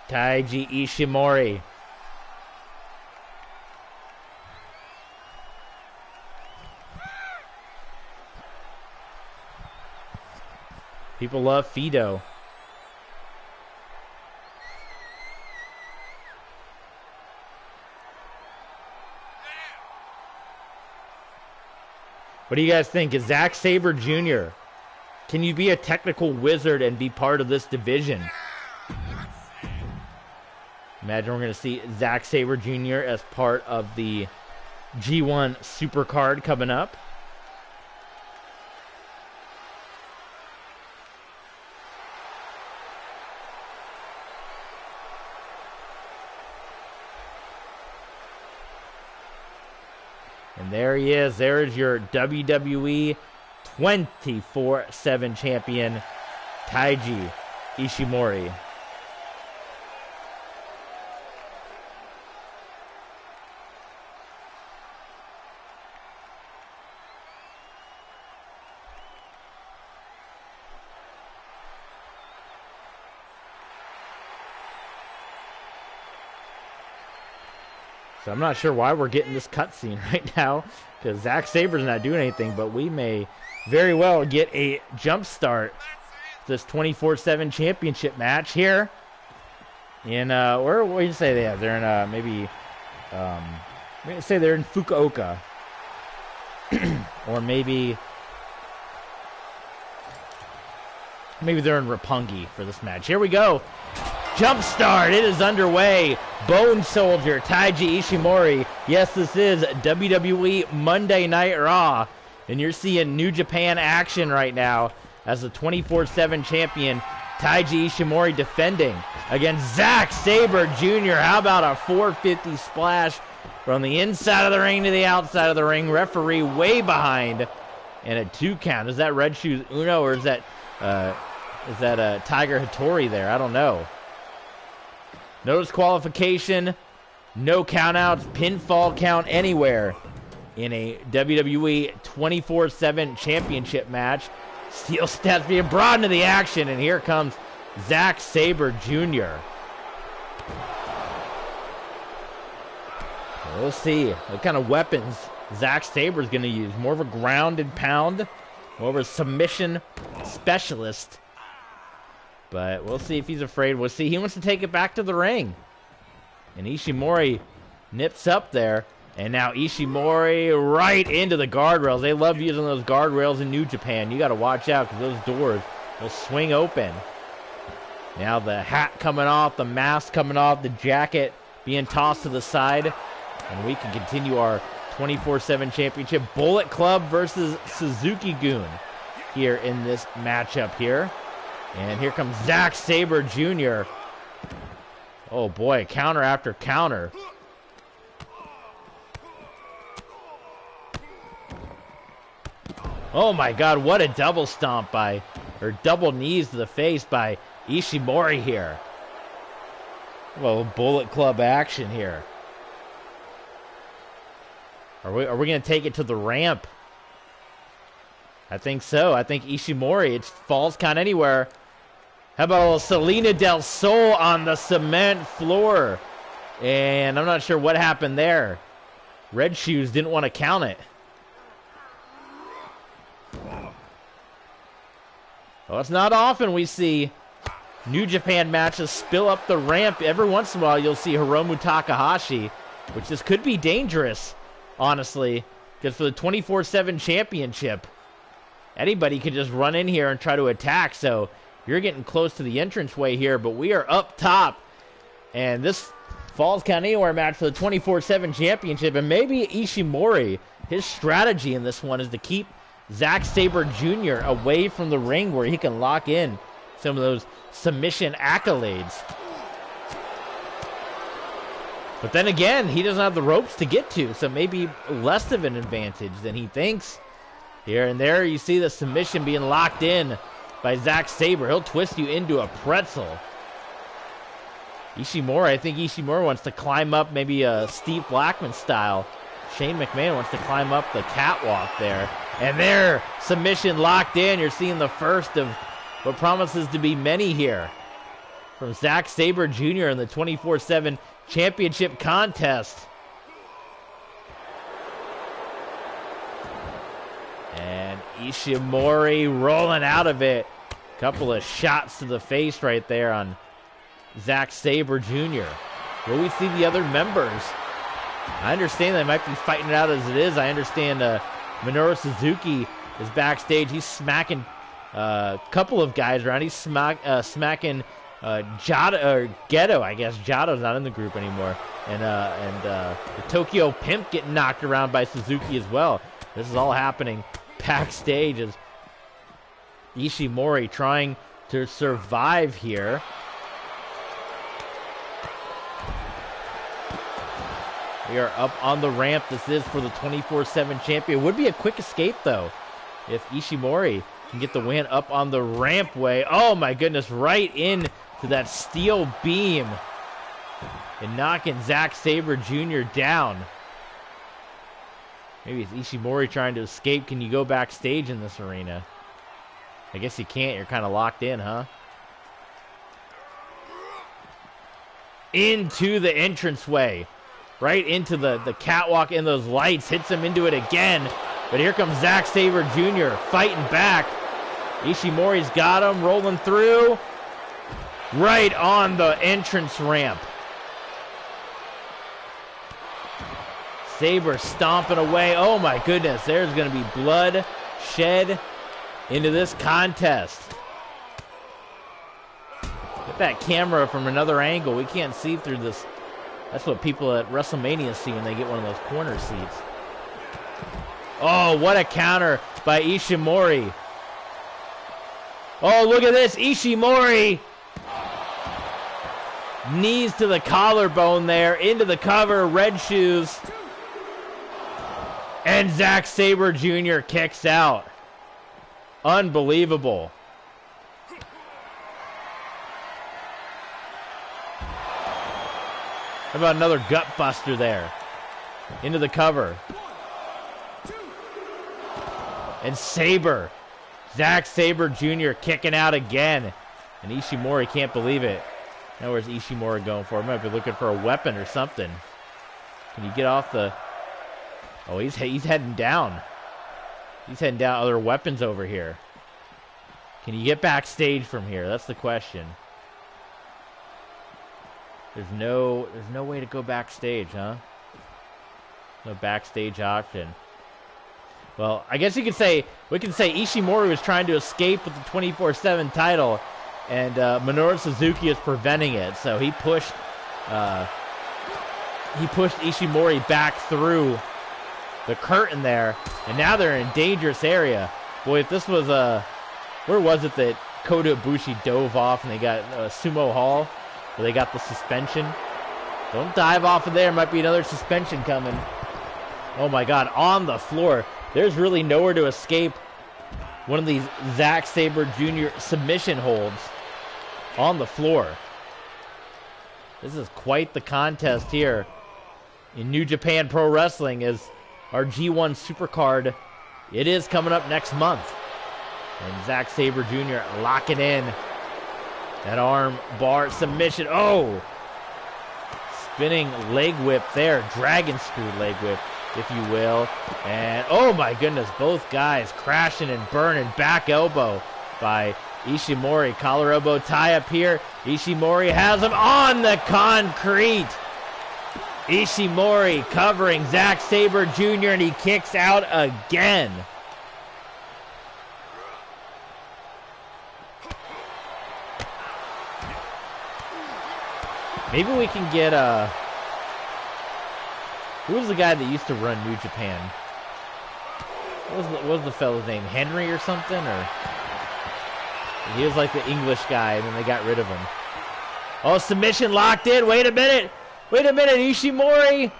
Taiji Ishimori. People love Fido. What do you guys think? Is Zack Sabre Jr., can you be a technical wizard and be part of this division? Imagine we're going to see Zack Sabre Jr. as part of the G1 Supercard coming up. And there he is. There is your WWE 24/7 champion, Taiji Ishimori. So I'm not sure why we're getting this cutscene right now, because Zack Sabre's not doing anything, but we may very well get a jump start to this 24/7 championship match here. In where do you say they are? They're in maybe I'm gonna say they're in Fukuoka, or maybe they're in Roppongi for this match. Here we go. Jump start, it is underway. Bone Soldier, Taiji Ishimori. Yes, this is WWE Monday Night Raw. And you're seeing New Japan action right now as the 24/7 champion, Taiji Ishimori, defending against Zack Sabre Jr. How about a 450 splash from the inside of the ring to the outside of the ring? Referee way behind. And a 2 count. Is that Red Shoes Uno, or is that Tiger Hattori there? I don't know. No disqualification, no countouts, pinfall count anywhere in a WWE 24/7 championship match. Steel steps being brought into the action, and here comes Zack Sabre Jr. We'll see what kind of weapons Zack Sabre is going to use. More of a ground and pound, more of a submission specialist. But we'll see if he's afraid. We'll see. He wants to take it back to the ring. And Ishimori nips up there. And now Ishimori right into the guardrails. They love using those guardrails in New Japan. You got to watch out because those doors will swing open. Now the hat coming off, the mask coming off, the jacket being tossed to the side. And we can continue our 24/7 championship. Bullet Club versus Suzuki-gun here in this matchup here. And here comes Zack Sabre Jr. Oh boy, counter after counter. Oh my God, what a double stomp or double knees to the face by Ishimori here. Well, Bullet Club action here. Are we going to take it to the ramp? I think so. I think Ishimori, it falls count anywhere. How about a little Selena Del Sol on the cement floor? And I'm not sure what happened there. Red Shoes didn't want to count it. Well, it's not often we see New Japan matches spill up the ramp. Every once in a while you'll see Hiromu Takahashi, which this could be dangerous, honestly, because for the 24/7 championship, anybody could just run in here and try to attack. So you're getting close to the entranceway here, but we are up top. And this falls count anywhere match for the 24/7 championship. And maybe Ishimori, his strategy in this one is to keep Zack Sabre Jr. away from the ring where he can lock in some of those submission accolades. But then again, he doesn't have the ropes to get to, so maybe less of an advantage than he thinks. Here and there, you see the submission being locked in by Zack Sabre. He'll twist you into a pretzel. Ishimori, I think Ishimori wants to climb up maybe a Steve Blackman style. Shane McMahon wants to climb up the catwalk there. And there, submission locked in. You're seeing the first of what promises to be many here from Zack Sabre Jr. in the 24/7 championship contest. And Ishimori rolling out of it. Couple of shots to the face right there on Zack Sabre Jr. Will we see the other members? I understand they might be fighting it out as it is. I understand Minoru Suzuki is backstage. He's smacking a couple of guys around. He's smacking Gedo, I guess. Gedo's not in the group anymore. And the Tokyo Pimp getting knocked around by Suzuki as well. This is all happening backstage as Ishimori trying to survive here. We are up on the ramp. This is for the 24/7 champion. Would be a quick escape, though, if Ishimori can get the win up on the rampway. Oh, my goodness, right into that steel beam and knocking Zack Sabre Jr. down. Maybe it's Ishimori trying to escape. Can you go backstage in this arena? I guess you can't. You're kind of locked in, huh? Into the entranceway. Right into the catwalk in those lights. Hits him into it again. But here comes Zack Sabre Jr. fighting back. Ishimori's got him. Rolling through. Right on the entrance ramp. Sabre stomping away. Oh my goodness. There's going to be blood shed into this contest. Get that camera from another angle. We can't see through this. That's what people at WrestleMania see when they get one of those corner seats. Oh, what a counter by Ishimori. Oh, look at this. Ishimori. Knees to the collarbone there. Into the cover. Red shoes. And Zack Sabre Jr. kicks out. Unbelievable. How about another gut buster there? Into the cover. And Sabre. Zack Sabre Jr. kicking out again. And Ishimori can't believe it. Now where's Ishimori going for? Might be looking for a weapon or something. Can you get off the... Oh, he's heading down. He's heading down. Other weapons over here. Can you get backstage from here? That's the question. There's no way to go backstage, huh? No backstage option. Well, I guess we can say Ishimori was trying to escape with the 24/7 title, and Minoru Suzuki is preventing it. So he pushed Ishimori back through the curtain there, and now they're in a dangerous area. Boy, if this was where was it that Kota Ibushi dove off and they got Sumo Hall? Where they got the suspension. Don't dive off of there. Might be another suspension coming. Oh my God, on the floor. There's really nowhere to escape one of these Zack Sabre Jr. submission holds on the floor. This is quite the contest here in New Japan Pro Wrestling as our G1 Supercard. It is coming up next month. And Zack Sabre Jr. locking in. That arm bar submission. Oh! Spinning leg whip there. Dragon screw leg whip, if you will. And, oh my goodness, both guys crashing and burning. Back elbow by Ishimori. Collar elbow tie up here. Ishimori has him on the concrete. Ishimori covering Zack Sabre Jr. and he kicks out again. Maybe we can get who was the guy that used to run New Japan? What was the fellow's name? Henry or something? Or he was like the English guy, and then they got rid of him. Oh, submission locked in. Wait a minute. Ishimori.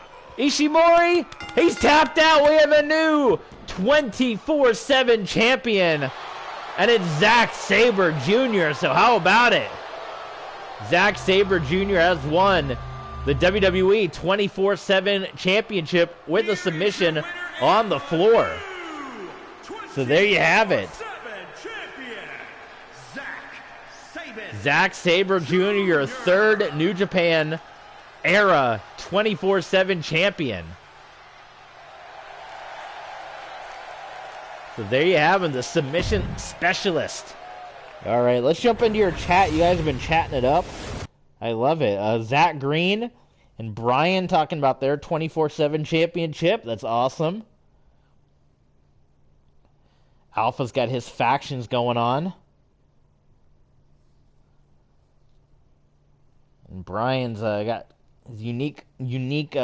He's tapped out. We have a new 24/7 champion, and it's Zack Sabre Jr. So how about it? Zack Sabre Jr. has won the WWE 24/7 Championship with a submission on the floor. So there you have it. Zack Sabre Jr., your third New Japan era 24/7 champion. So there you have him, the submission specialist. All right, let's jump into your chat. You guys have been chatting it up. I love it. Zach Green and Brian talking about their 24/7 championship. That's awesome. Alpha's got his factions going on. And Brian's got his unique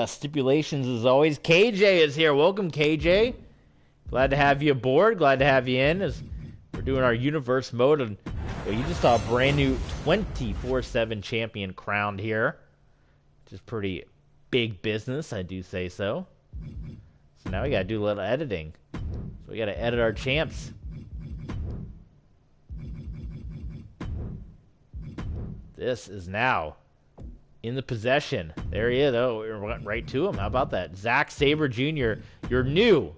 stipulations as always. KJ is here. Welcome, KJ. Glad to have you aboard. Glad to have you in as we're doing our universe mode. And you just saw a brand new 24/7 champion crowned here, which is pretty big business, I do say so. So now we got to do a little editing. So we got to edit our champs. This is now in the possession. There he is. Oh, we went right to him. How about that? Zack Sabre Jr., your new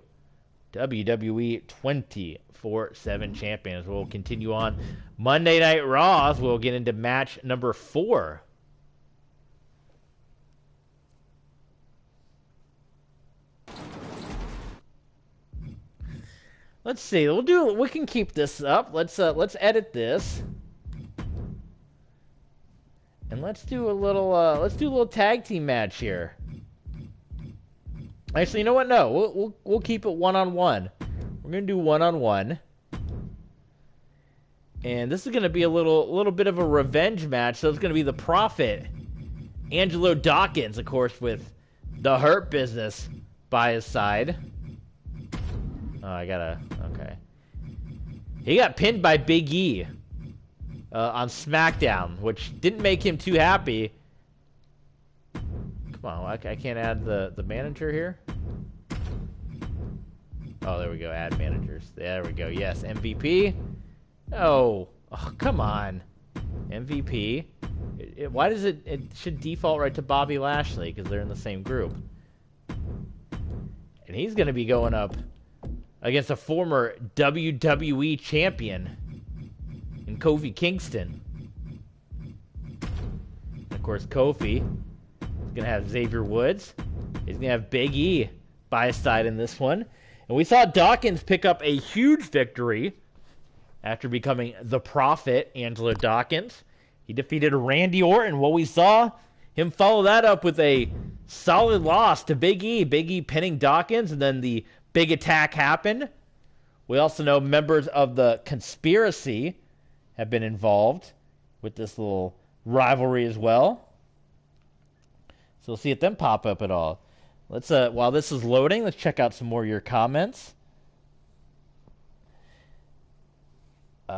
WWE 24/7 champions. We'll continue on Monday Night Raw as we'll get into match number 4. Let's see. We can keep this up. Let's edit this. And let's do a little tag team match here. Actually, you know what? No, we'll keep it one-on-one. We're gonna do one-on-one, and this is gonna be a little bit of a revenge match. So it's gonna be the Prophet, Angelo Dawkins, of course, with the Hurt Business by his side. Oh, okay. He got pinned by Big E on SmackDown, which didn't make him too happy. Come on, I can't add the manager here. Oh, there we go. Add managers. There we go. Yes, MVP. Oh, come on. MVP. Why does it should default right to Bobby Lashley because they're in the same group. And he's going to be going up against a former WWE champion in Kofi Kingston. And of course, Kofi is going to have Xavier Woods. He's going to have Big E by his side in this one. And we saw Dawkins pick up a huge victory after becoming the Prophet, Angelo Dawkins. He defeated Randy Orton. Well, we saw him follow that up with a solid loss to Big E. Big E pinning Dawkins, and then the big attack happened. We also know members of the conspiracy have been involved with this little rivalry as well. So we'll see if them pop up at all. Let's while this is loading, let's check out some more of your comments. We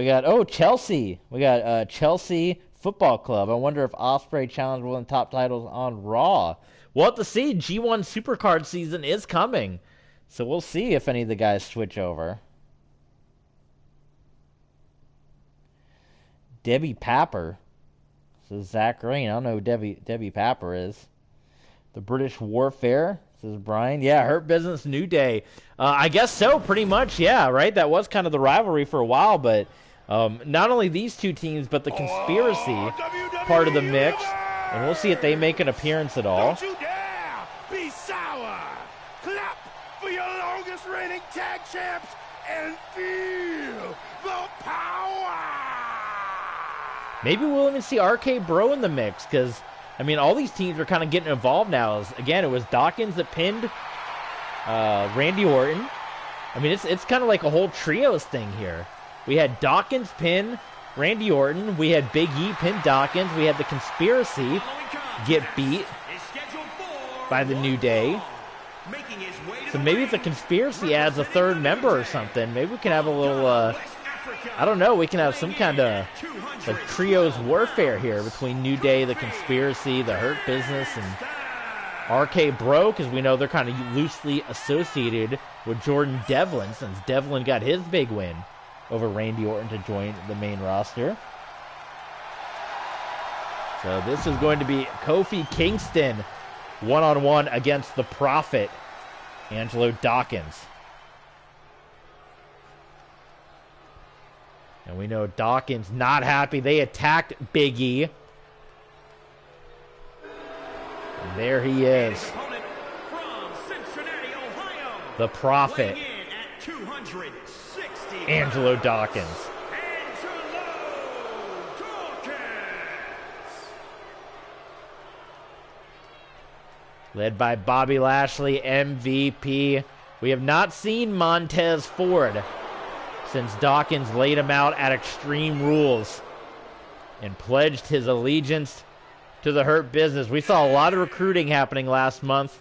got Chelsea. We got Chelsea Football Club. I wonder if Ospreay challenged one of the top titles on Raw. We'll have to see. G1 Supercard season is coming, so we'll see if any of the guys switch over. Debbie Papper. Says Zach Green. I don't know who Debbie Papper is. The British Warfare, says Brian. Yeah, Hurt Business, New Day. I guess so, pretty much, yeah, right? That was kind of the rivalry for a while, but not only these two teams, but the conspiracy part of the mix. And we'll see if they make an appearance at all. Don't you dare be sour. Clap for your longest reigning tag champs and feel the power. Maybe we'll even see RK Bro in the mix, because I mean, all these teams are kind of getting involved now. Again, it was Dawkins that pinned Randy Orton. I mean, it's kind of like a whole trios thing here. We had Dawkins pin Randy Orton. We had Big E pin Dawkins. We had the conspiracy get beat by the New Day. So maybe if the conspiracy adds a third member or something, maybe we can have a little, I don't know, we can have some kind of like trios warfare here between New Day, the conspiracy, the Hurt Business, and RK Bro, because we know they're kind of loosely associated with Jordan Devlin, since Devlin got his big win over Randy Orton to join the main roster. So this is going to be Kofi Kingston one-on-one against the Prophet, Angelo Dawkins. And we know Dawkins not happy. They attacked Big E. And there he is. The Prophet. Angelo Dawkins. Led by Bobby Lashley, MVP. We have not seen Montez Ford since Dawkins laid him out at Extreme Rules and pledged his allegiance to the Hurt Business. We saw a lot of recruiting happening last month.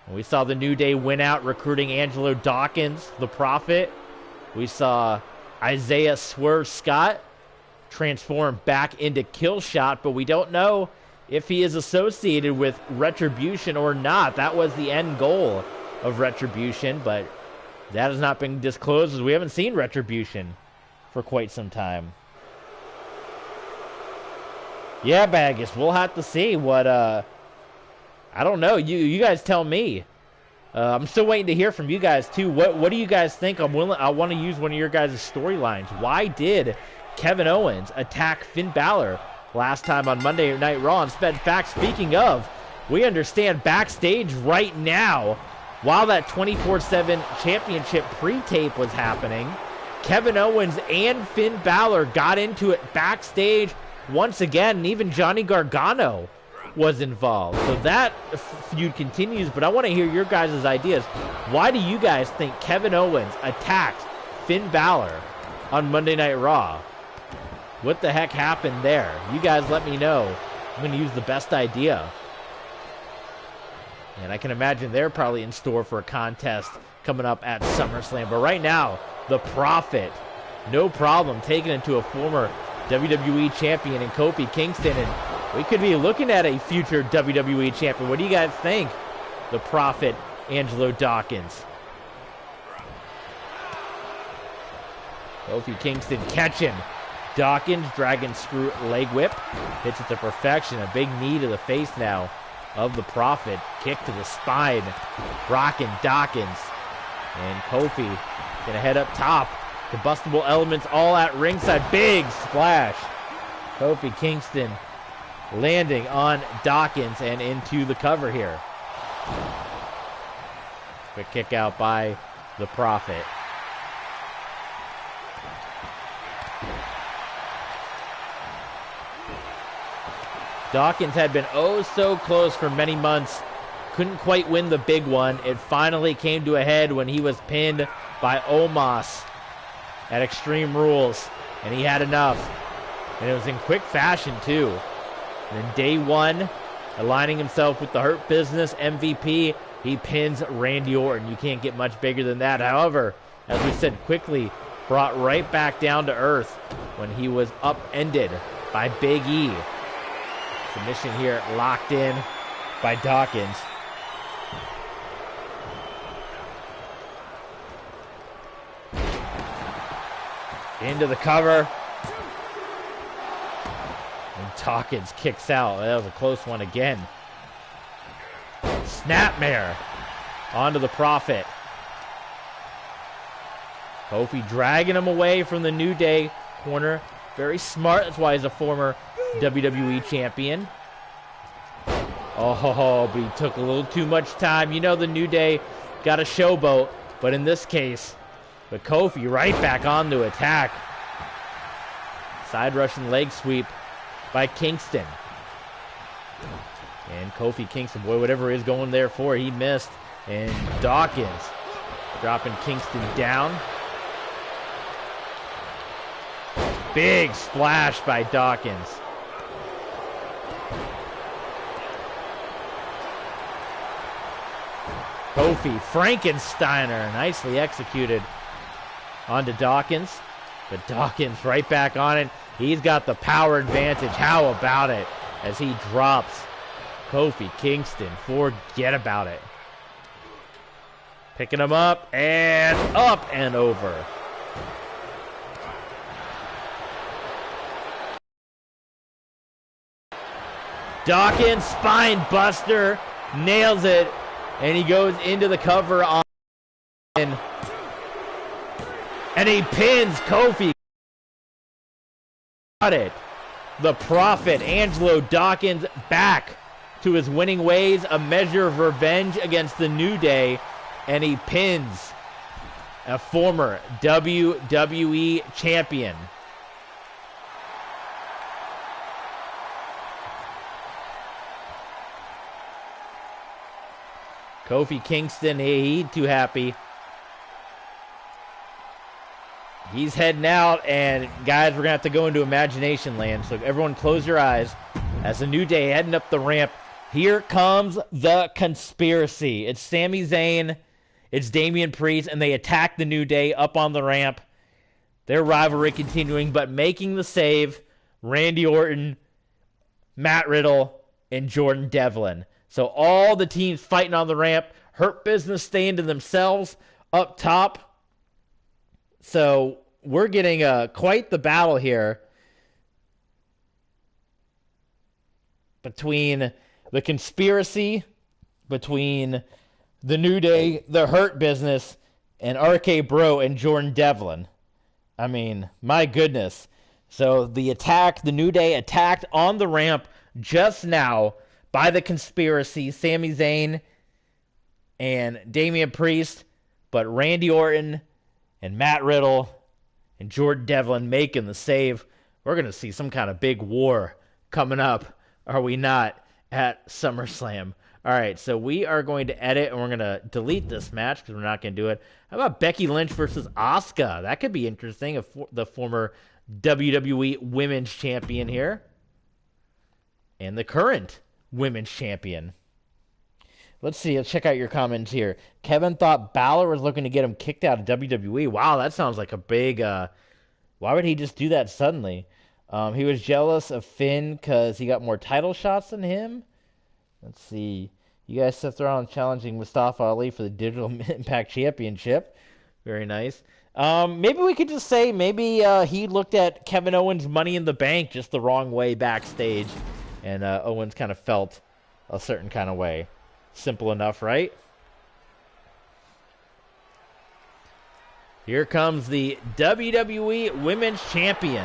We saw the New Day win out recruiting Angelo Dawkins, the Prophet. We saw Isaiah Swerve Scott transform back into Killshot, but we don't know if he is associated with Retribution or not. That was the end goal of Retribution, but that has not been disclosed as we haven't seen Retribution for quite some time. Yeah, Baggis, we'll have to see what, I don't know. You guys tell me. I'm still waiting to hear from you guys, too. What do you guys think? I want to use one of your guys' storylines. Why did Kevin Owens attack Finn Balor last time on Monday Night Raw? And in fact, speaking of, we understand backstage right now, while that 24/7 championship pre-tape was happening, Kevin Owens and Finn Balor got into it backstage once again, and even Johnny Gargano was involved. So that feud continues, but I want to hear your guys' ideas. Why do you guys think Kevin Owens attacked Finn Balor on Monday Night Raw? What the heck happened there? You guys let me know. I'm going to use the best idea. And I can imagine they're probably in store for a contest coming up at SummerSlam. But right now, the Prophet, no problem, taking it to a former WWE champion in Kofi Kingston. And we could be looking at a future WWE champion. What do you guys think? The Prophet, Angelo Dawkins. Kofi Kingston catching Dawkins, dragon screw leg whip. Hits it to perfection. A big knee to the face now of the Prophet. Kick to the spine. Rocking Dawkins. And Kofi gonna head up top. Combustible elements all at ringside. Big splash. Kofi Kingston landing on Dawkins and into the cover here. Quick kick out by the Prophet. Dawkins had been oh so close for many months. Couldn't quite win the big one. It finally came to a head when he was pinned by Omos at Extreme Rules, and he had enough. And it was in quick fashion, too. And then day one, aligning himself with the Hurt Business MVP, he pins Randy Orton. You can't get much bigger than that. However, as we said, quickly brought right back down to earth when he was upended by Big E. Submission here locked in by Dawkins. Into the cover. And Dawkins kicks out. That was a close one again. Snapmare onto the Prophet. Kofi dragging him away from the New Day corner. Very smart. That's why he's a former WWE champion. Oh, but he took a little too much time. You know the New Day got a showboat, but in this case, but Kofi right back on to attack. Side Russian leg sweep by Kingston. And Kofi Kingston, boy, whatever he was going there for, he missed. And Dawkins dropping Kingston down. Big splash by Dawkins. Kofi Frankensteiner, nicely executed onto Dawkins. But Dawkins right back on it. He's got the power advantage. How about it? As he drops Kofi Kingston. Forget about it. Picking him up and over. Dawkins, spine buster, nails it, and he goes into the cover on, and he pins Kofi. Got it. The Prophet, Angelo Dawkins, back to his winning ways, a measure of revenge against the New Day, and he pins a former WWE champion. Kofi Kingston, he ain't too happy. He's heading out, and guys, we're going to have to go into imagination land. So everyone close your eyes as the New Day heading up the ramp. Here comes the conspiracy. It's Sami Zayn, it's Damian Priest, and they attack the New Day up on the ramp. Their rivalry continuing, but making the save, Randy Orton, Matt Riddle, and Jordan Devlin. So all the teams fighting on the ramp. Hurt Business staying to themselves up top. So we're getting quite the battle here between the conspiracy, between the New Day, the Hurt Business, and RK Bro and Jordan Devlin. I mean, my goodness. So the attack, the New Day attacked on the ramp just now by the conspiracy, Sami Zayn and Damian Priest, but Randy Orton and Matt Riddle and Jordan Devlin making the save. We're going to see some kind of big war coming up, are we not, at SummerSlam. All right, so we are going to edit, and we're going to delete this match because we're not going to do it. How about Becky Lynch versus Asuka? That could be interesting, the former WWE Women's Champion here, and the current Women's Champion. Let's see. Let's check out your comments here. Kevin thought Balor was looking to get him kicked out of WWE. Wow, that sounds like a big... why would he just do that suddenly? He was jealous of Finn because he got more title shots than him. Let's see. You guys Seth Rollins challenging Mustafa Ali for the Digital Impact Championship. Very nice. Maybe we could just say maybe he looked at Kevin Owens' Money in the Bank just the wrong way backstage, and Owens kind of felt a certain kind of way. Simple enough, right? Here comes the WWE Women's Champion.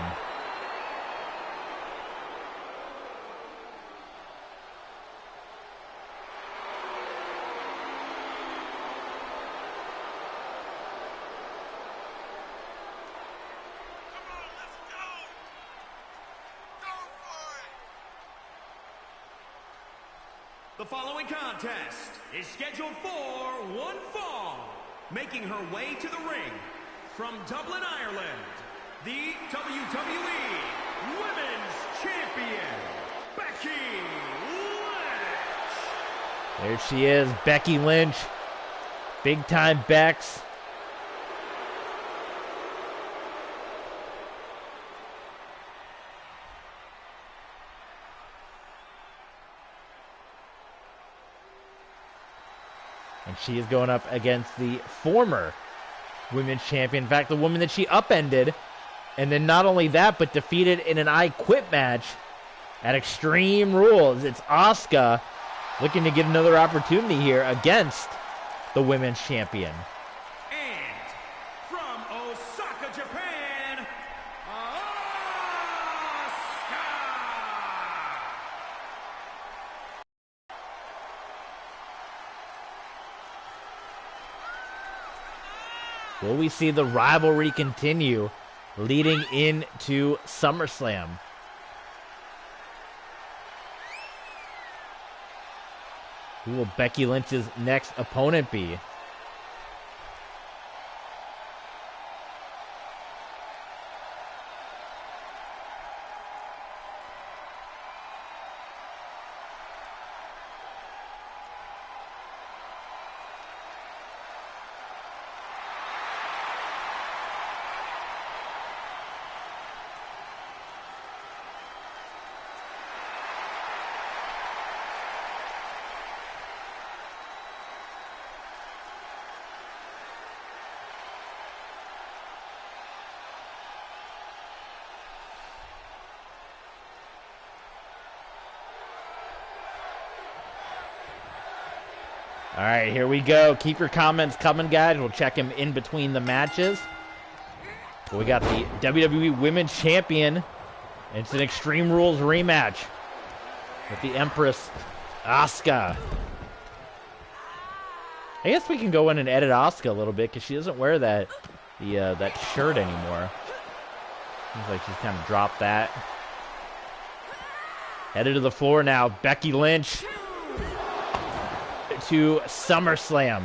The following contest is scheduled for one fall. Making her way to the ring from Dublin, Ireland, the WWE Women's Champion, Becky Lynch. There she is, Becky Lynch. Big time Bex. And she is going up against the former Women's Champion. In fact, the woman that she upended. And then not only that, but defeated in an I Quit match at Extreme Rules. It's Asuka looking to get another opportunity here against the Women's Champion. And from Osaka, Japan, Will we see the rivalry continue leading into SummerSlam? Who will Becky Lynch's next opponent be? All right, here we go. Keep your comments coming, guys. We'll check him in between the matches. We got the WWE Women's Champion. It's an Extreme Rules rematch with the Empress, Asuka. I guess we can go in and edit Asuka a little bit because she doesn't wear that shirt anymore. Seems like she's kind of dropped that. Headed to the floor now, Becky Lynch to SummerSlam.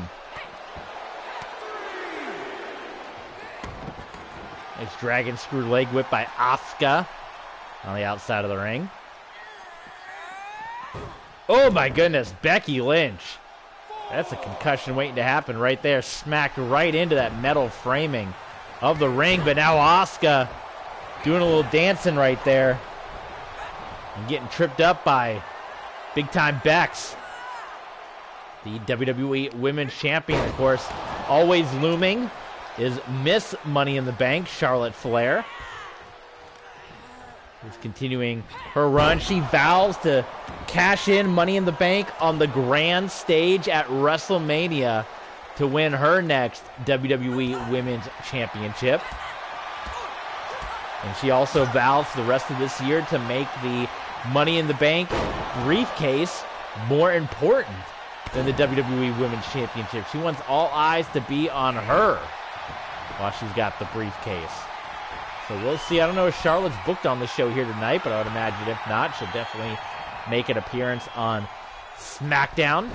Nice dragon screw leg whip by Asuka on the outside of the ring. Oh my goodness, Becky Lynch. That's a concussion waiting to happen right there. Smacked right into that metal framing of the ring. But now Asuka doing a little dancing right there. And getting tripped up by big time Bex. The WWE Women's Champion, of course, always looming is Miss Money in the Bank, Charlotte Flair. Is continuing her run. She vows to cash in Money in the Bank on the grand stage at WrestleMania to win her next WWE Women's Championship. And she also vows for the rest of this year to make the Money in the Bank briefcase more important than the WWE Women's Championship. She wants all eyes to be on her while she's got the briefcase. So we'll see. I don't know if Charlotte's booked on the show here tonight, but I would imagine if not, she'll definitely make an appearance on SmackDown.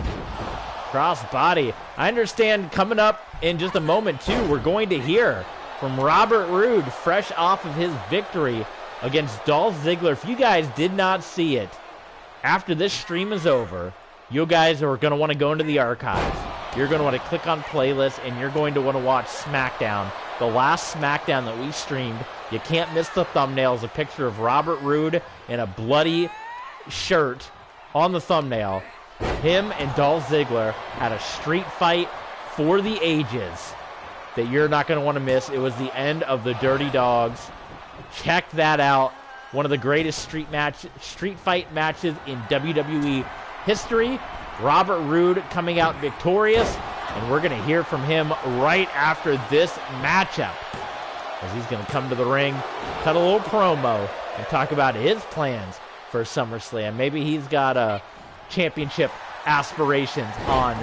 Crossbody. I understand coming up in just a moment, too, we're going to hear from Robert Roode, fresh off of his victory against Dolph Ziggler. If you guys did not see it, after this stream is over, you guys are going to want to go into the archives. You're going to want to click on playlists, and you're going to want to watch SmackDown, the last SmackDown that we streamed. You can't miss the thumbnails, a picture of Robert Roode in a bloody shirt on the thumbnail. Him and Dolph Ziggler had a street fight for the ages that you're not going to want to miss. It was the end of the Dirty Dogs. Check that out. One of the greatest street fight matches in WWE history. Robert Roode coming out victorious, and we're going to hear from him right after this matchup, as he's going to come to the ring, cut a little promo, and talk about his plans for SummerSlam. Maybe he's got championship aspirations on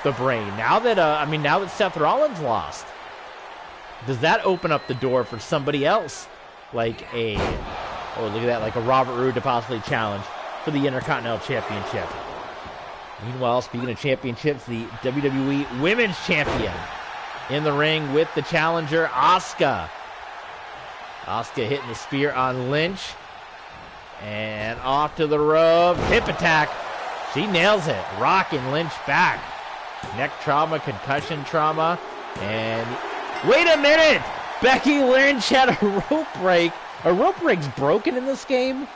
the brain. Now that Seth Rollins lost, does that open up the door for somebody else like a Robert Roode to possibly challenge for the Intercontinental Championship? Meanwhile, speaking of championships, the WWE Women's Champion in the ring with the challenger, Asuka. Asuka hitting the spear on Lynch. And off to the ropes. Hip attack. She nails it. Rocking Lynch back. Neck trauma, concussion trauma. And wait a minute! Becky Lynch had a rope break. Are rope breaks broken in this game?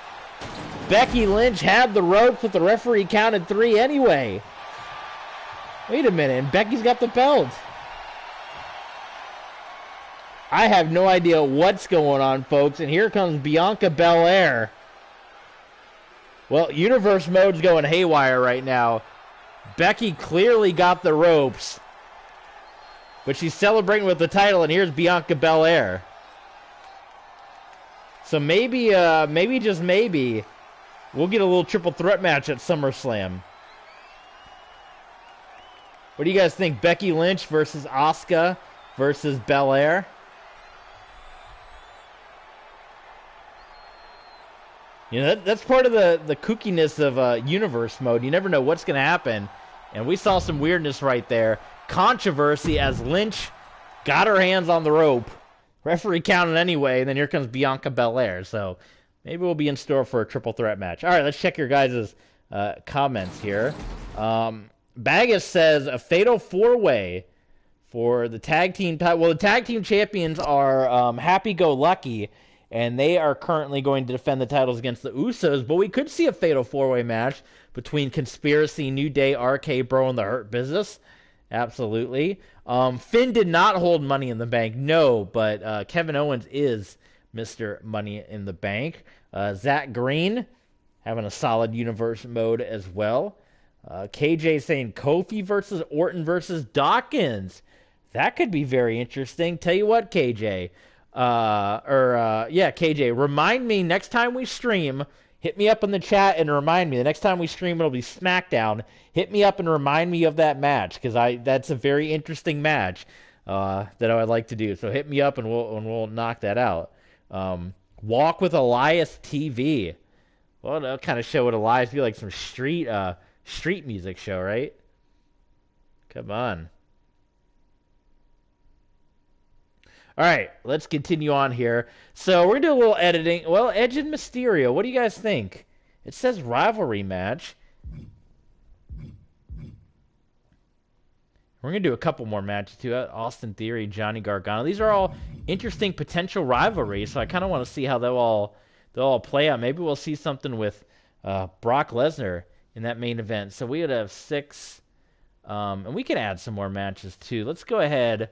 Becky Lynch had the ropes, but the referee counted 3 anyway. Wait a minute, and Becky's got the belt. I have no idea what's going on, folks, and here comes Bianca Belair. Well, Universe Mode's going haywire right now. Becky clearly got the ropes, but she's celebrating with the title, and here's Bianca Belair. So maybe, just maybe, we'll get a little triple threat match at SummerSlam. What do you guys think? Becky Lynch versus Asuka versus Belair? You know, that's part of the kookiness of Universe Mode. You never know what's going to happen. And we saw some weirdness right there. Controversy as Lynch got her hands on the rope. Referee counted anyway, and then here comes Bianca Belair. So maybe we'll be in store for a triple threat match. All right, let's check your guys' comments here. Baggis says a fatal 4-way for the tag team title. Well, the tag team champions are Happy Go Lucky, and they are currently going to defend the titles against the Usos. But we could see a fatal 4-way match between Conspiracy, New Day, RK Bro, and the Hurt Business. Absolutely. Finn did not hold Money in the Bank, no, but Kevin Owens is Mr. Money in the Bank. Zach Green having a solid Universe Mode as well. KJ saying Kofi versus Orton versus Dawkins. That could be very interesting. Tell you what, KJ. KJ, remind me next time we stream. Hit me up in the chat and remind me. The next time we stream, it'll be SmackDown. Hit me up and remind me of that match, because that's a very interesting match that I would like to do. So hit me up and we'll knock that out. Walk with Elias TV. Well, that'll kind of show what Elias be like, some street music show, right? Come on. All right, let's continue on here. So we're going to do a little editing. Well, Edge and Mysterio, what do you guys think? It says rivalry match. We're going to do a couple more matches, too. Austin Theory, Johnny Gargano. These are all interesting potential rivalries, so I kind of want to see how they'll all play out. Maybe we'll see something with Brock Lesnar in that main event. So we would have 6, and we can add some more matches, too. Let's go ahead.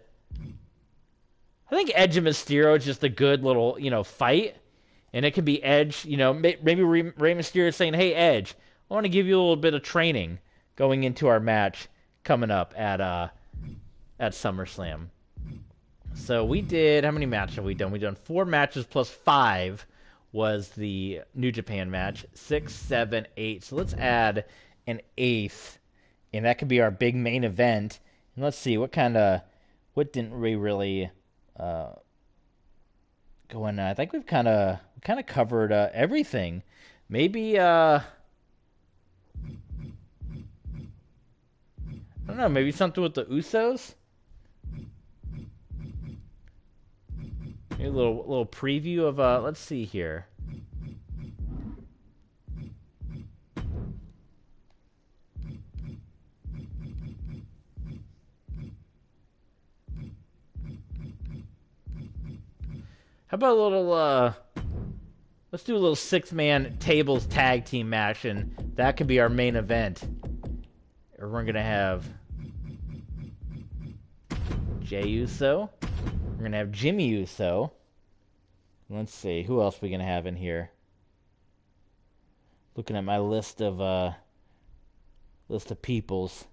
I think Edge and Mysterio is just a good little, fight. And it could be Edge, maybe Rey Mysterio saying, hey, Edge, I want to give you a little bit of training going into our match coming up at SummerSlam. So we did, how many matches have we done? We've done 4 matches plus 5 was the New Japan match. 6, 7, 8. So let's add an 8th. And that could be our big main event. And let's see, what didn't we really... going. I think we've kind of covered everything. Maybe I don't know. Maybe something with the Usos. Maybe a little preview of let's see here. How about a little, let's do a little 6-man tables tag team match, and that could be our main event. Or we're going to have Jey Uso. We're going to have Jimmy Uso. Let's see, who else are we going to have in here? Looking at my list of peoples.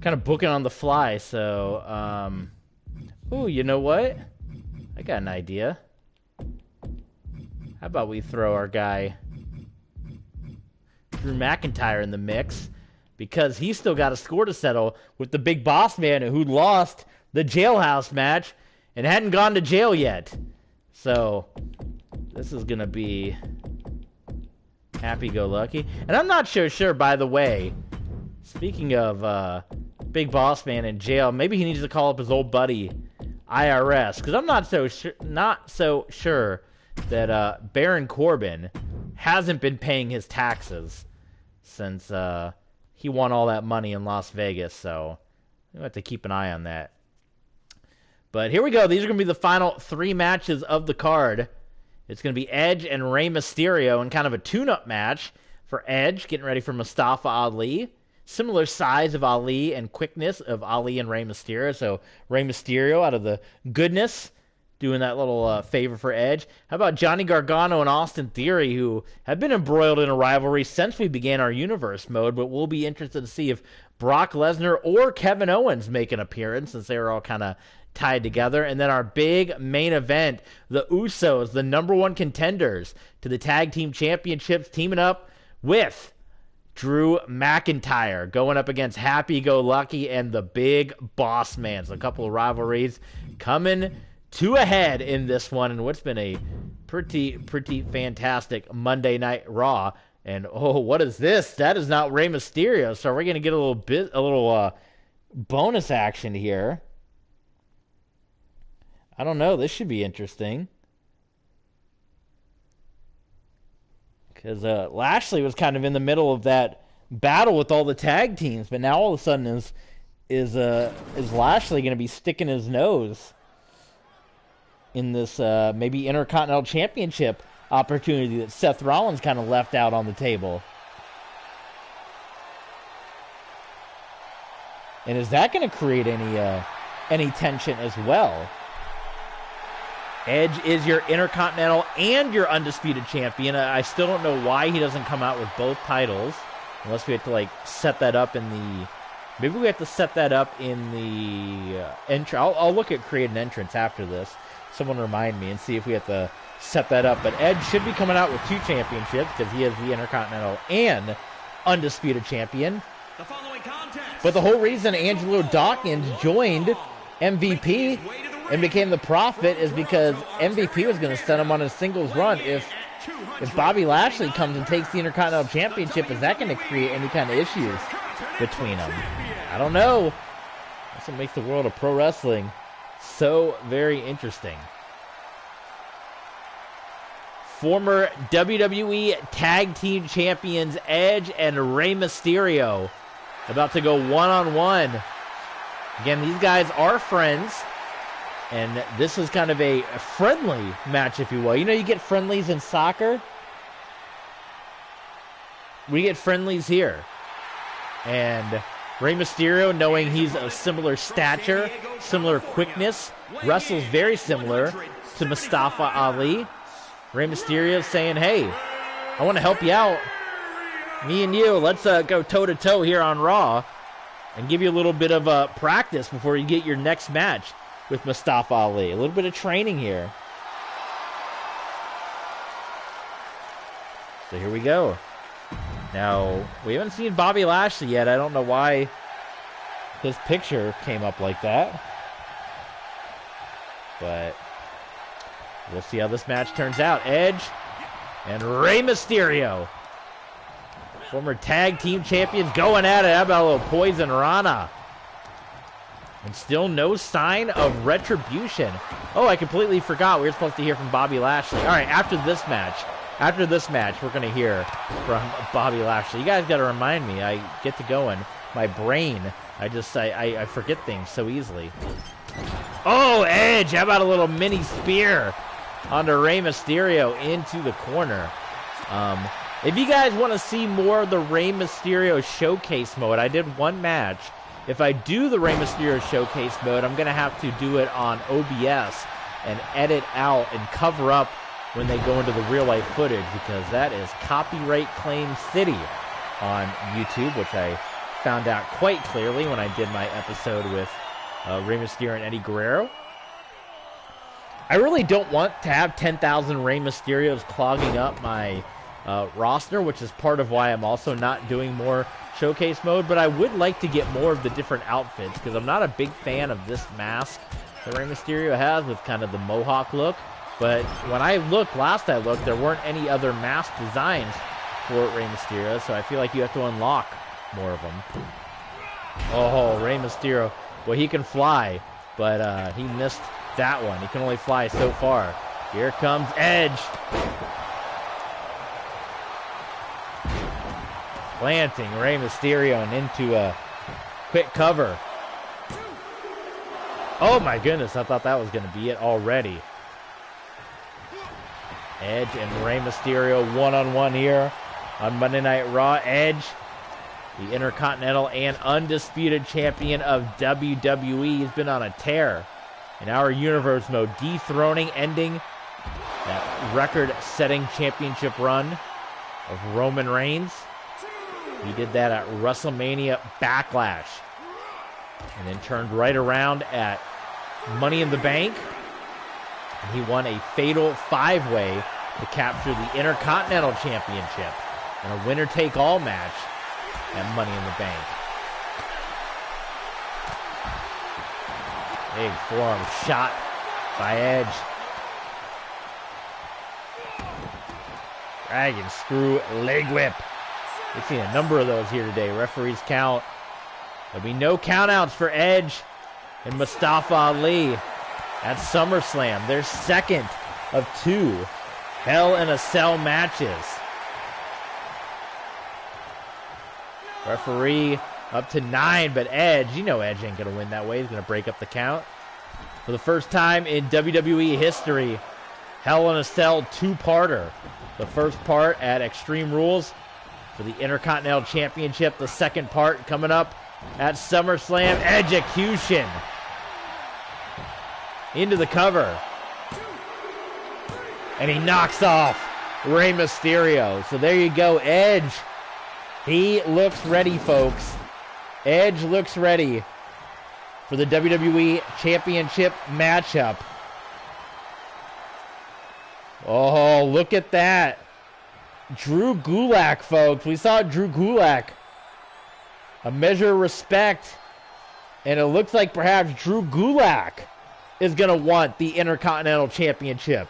Kind of booking on the fly, so, ooh, you know what? I got an idea. How about we throw our guy Drew McIntyre in the mix, because he's still got a score to settle with the Big Boss Man who lost the jailhouse match and hadn't gone to jail yet. So, this is going to be happy-go-lucky. And I'm not so sure, by the way, speaking of, Big Boss Man in jail, maybe he needs to call up his old buddy IRS, because I'm not so sure that Baron Corbin hasn't been paying his taxes since he won all that money in Las Vegas. So we have to keep an eye on that. But here we go. These are going to be the final 3 matches of the card. It's going to be Edge and Rey Mysterio in kind of a tune-up match for Edge, getting ready for Mustafa Ali. Similar size of Ali and quickness of Ali and Rey Mysterio. So Rey Mysterio, out of the goodness, doing that little favor for Edge. How about Johnny Gargano and Austin Theory, who have been embroiled in a rivalry since we began our universe mode, but we'll be interested to see if Brock Lesnar or Kevin Owens make an appearance, since they were all kind of tied together. And then our big main event, the Usos, the #1 contenders to the Tag Team Championships, teaming up with Drew McIntyre, going up against Happy Go Lucky and the Big Boss Man. So a couple of rivalries coming to a head in this one, and what's been a pretty fantastic Monday Night Raw. And oh, what is this? That is not Rey Mysterio. So we're gonna get a little bonus action here. I don't know. This should be interesting. Because Lashley was kind of in the middle of that battle with all the tag teams, but now all of a sudden is Lashley going to be sticking his nose in this maybe Intercontinental Championship opportunity that Seth Rollins kind of left out on the table? And is that going to create any tension as well? Edge is your Intercontinental and your Undisputed Champion. I still don't know why he doesn't come out with both titles. Unless we have to, set that up in the... Maybe we have to set that up in the entrance. I'll look at create an entrance after this. Someone remind me and see if we have to set that up. But Edge should be coming out with 2 championships because he is the Intercontinental and Undisputed Champion. The following contest. But the whole reason Angelo Dawkins joined MVP and became the Prophet is because MVP was going to send him on a singles run. If Bobby Lashley comes and takes the Intercontinental Championship, is that going to create any kind of issues between them? I don't know. That's what makes the world of pro wrestling so very interesting. Former WWE Tag Team Champions Edge and Rey Mysterio about to go one-on-one. Again, these guys are friends, and this is kind of a friendly match, if you will. You know, you get friendlies in soccer. We get friendlies here. And Rey Mysterio, knowing he's of similar stature, similar quickness, wrestles very similar to Mustafa Ali. Rey Mysterio saying, hey, I want to help you out. Me and you, let's go toe-to-toe here on Raw and give you a little bit of practice before you get your next match with Mustafa Ali. A little bit of training here. So here we go. Now, we haven't seen Bobby Lashley yet. I don't know why his picture came up like that. But we'll see how this match turns out. Edge and Rey Mysterio, former tag team champions, going at it. How about a little Poison Rana? And still no sign of retribution. Oh, I completely forgot. We were supposed to hear from Bobby Lashley. All right, after this match, we're going to hear from Bobby Lashley. You guys got to remind me. I get to going. My brain, I forget things so easily. Oh, Edge. How about a little mini spear onto Rey Mysterio into the corner. If you guys want to see more of the Rey Mysterio showcase mode, I did one match. If I do the Rey Mysterio showcase mode, I'm going to have to do it on OBS and edit out and cover up when they go into the real-life footage, because that is copyright claim city on YouTube, which I found out quite clearly when I did my episode with Rey Mysterio and Eddie Guerrero. I really don't want to have 10,000 Rey Mysterios clogging up my roster, which is part of why I'm also not doing more showcase mode, but I would like to get more of the different outfits, because I'm not a big fan of this mask that Rey Mysterio has with kind of the mohawk look. But when last I looked, there weren't any other mask designs for Rey Mysterio, so I feel like you have to unlock more of them. Oh, Rey Mysterio. Well, he can fly, but he missed that one. He can only fly so far. Here comes Edge. Planting Rey Mysterio and into a quick cover. Oh my goodness, I thought that was going to be it already. Edge and Rey Mysterio one-on-one here on Monday Night Raw. Edge, the Intercontinental and Undisputed Champion of WWE, has been on a tear in our Universe mode, dethroning, ending that record-setting championship run of Roman Reigns. He did that at WrestleMania Backlash, and then turned right around at Money in the Bank. And he won a fatal five-way to capture the Intercontinental Championship in a winner-take-all match at Money in the Bank. Big forearm shot by Edge. Dragon screw leg whip. We've seen a number of those here today. Referees count. There'll be no countouts for Edge and Mustafa Ali at SummerSlam. Their second of two Hell in a Cell matches. Referee up to 9, but Edge, you know Edge ain't going to win that way. He's going to break up the count. For the first time in WWE history, Hell in a Cell two-parter. The first part at Extreme Rules for the Intercontinental Championship. The second part coming up at SummerSlam. Execution. Into the cover. And he knocks off Rey Mysterio. So there you go, Edge. He looks ready, folks. Edge looks ready for the WWE Championship matchup. Oh, look at that. Drew Gulak, folks. We saw Drew Gulak. A measure of respect. And it looks like perhaps Drew Gulak is going to want the Intercontinental Championship.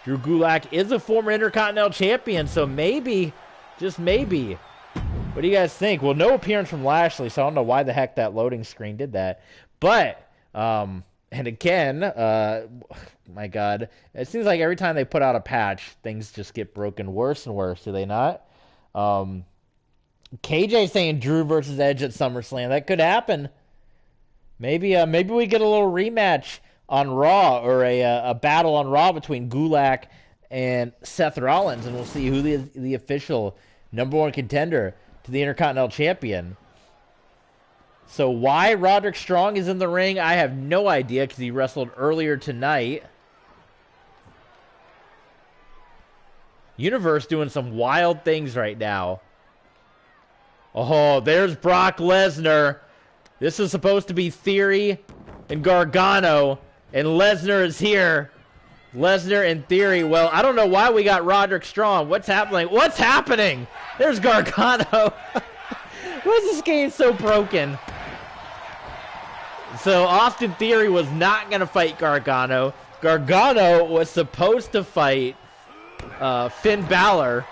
Drew Gulak is a former Intercontinental Champion, so maybe, just maybe. What do you guys think? Well, no appearance from Lashley, so I don't know why the heck that loading screen did that. But, and again, my God, it seems like every time they put out a patch, things just get broken worse and worse, do they not? KJ saying Drew versus Edge at SummerSlam. That could happen. Maybe we get a little rematch on Raw, or a battle on Raw between Gulak and Seth Rollins, and we'll see who the official #1 contender to the Intercontinental Champion. So why Roderick Strong is in the ring, I have no idea, because he wrestled earlier tonight. Universe doing some wild things right now. Oh, there's Brock Lesnar. This is supposed to be Theory and Gargano, and Lesnar is here. Lesnar and Theory. Well, I don't know why we got Roderick Strong. What's happening? What's happening? There's Gargano. Why is this game so broken? So Austin Theory was not going to fight Gargano. Gargano was supposed to fight Finn Balor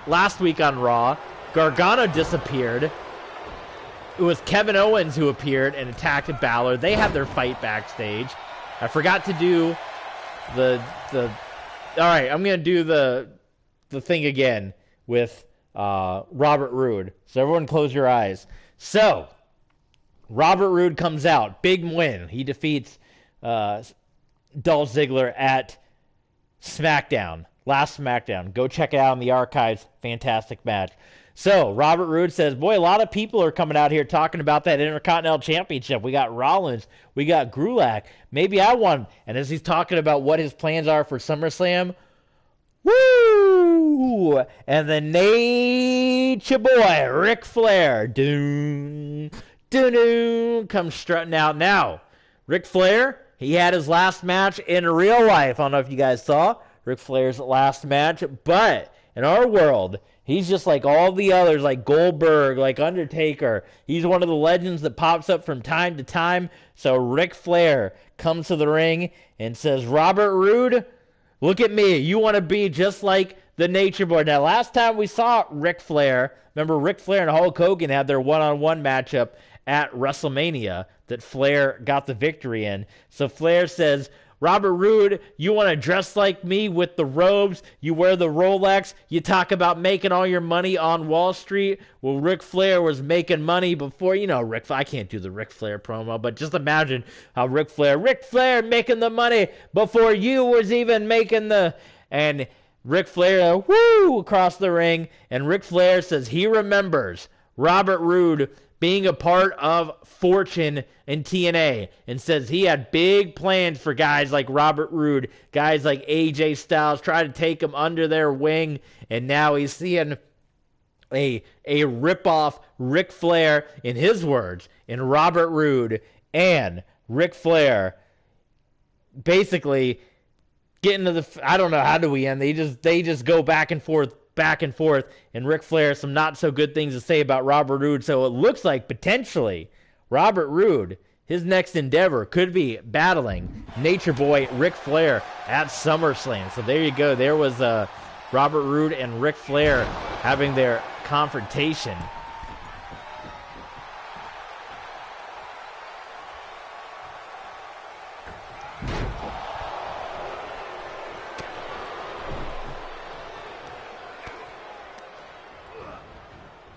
last week on Raw. Gargano disappeared. It was Kevin Owens who appeared and attacked Balor. They had their fight backstage. I forgot to do the all right, I'm going to do the thing again with Robert Roode. So everyone close your eyes. So Robert Roode comes out. Big win. He defeats Dolph Ziggler at SmackDown. Last SmackDown. Go check it out in the archives. Fantastic match. So Robert Roode says, boy, a lot of people are coming out here talking about that Intercontinental Championship. We got Rollins. We got Gulak. Maybe I won. And as he's talking about what his plans are for SummerSlam, woo! And the Nature Boy, Ric Flair, comes strutting out now. Ric Flair, he had his last match in real life. I don't know if you guys saw Ric Flair's last match, but in our world, he's just like all the others, like Goldberg, like Undertaker. He's one of the legends that pops up from time to time. So Ric Flair comes to the ring and says, Robert Roode, look at me. You want to be just like the Nature Boy. Now, last time we saw Ric Flair, remember Ric Flair and Hulk Hogan had their one-on-one matchup at WrestleMania that Flair got the victory in. So Flair says, Robert Roode, you want to dress like me with the robes, you wear the Rolex, you talk about making all your money on Wall Street. Well, Ric Flair was making money before, I can't do the Ric Flair promo, but just imagine how Ric Flair making the money before you was even making and Ric Flair, woo, across the ring, and Ric Flair says he remembers Robert Roode being a part of Fortune in TNA, and says he had big plans for guys like Robert Roode, guys like AJ Styles, try to take him under their wing, and now he's seeing a rip-off Ric Flair, in his words, in Robert Roode, and Ric Flair basically getting to the, I don't know, how do we end? They just go back and forth, and Ric Flair has some not so good things to say about Robert Roode. So it looks like potentially Robert Roode, his next endeavor could be battling Nature Boy Ric Flair at SummerSlam. So there you go. There was Robert Roode and Ric Flair having their confrontation.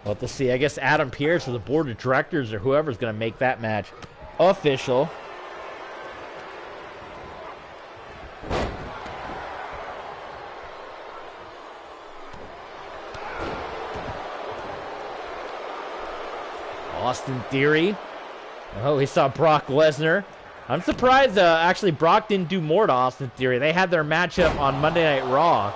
We'll have to see. I guess Adam Pearce or the board of directors or whoever's going to make that match official. Austin Theory. Oh, we saw Brock Lesnar. I'm surprised, actually, Brock didn't do more to Austin Theory. They had their matchup on Monday Night Raw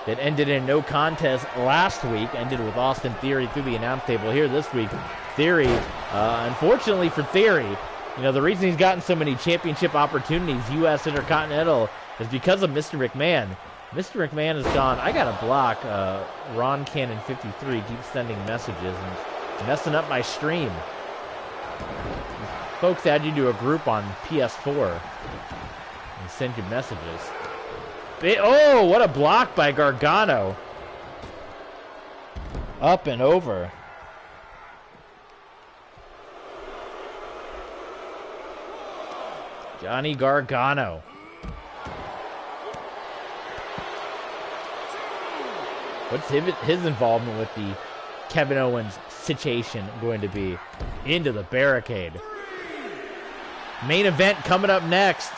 that ended in no contest last week, ended with Austin Theory through the announce table. Here this week, Theory, unfortunately for Theory, the reason he's gotten so many championship opportunities, U.S. Intercontinental, is because of Mr. McMahon. Mr. McMahon has gone, I got to block Ron Cannon 53, keeps sending messages and messing up my stream. Folks add you to a group on PS4 and send you messages. Oh, what a block by Gargano. Up and over. Johnny Gargano. What's his involvement with the Kevin Owens situation going to be? Into the barricade. Main event coming up next.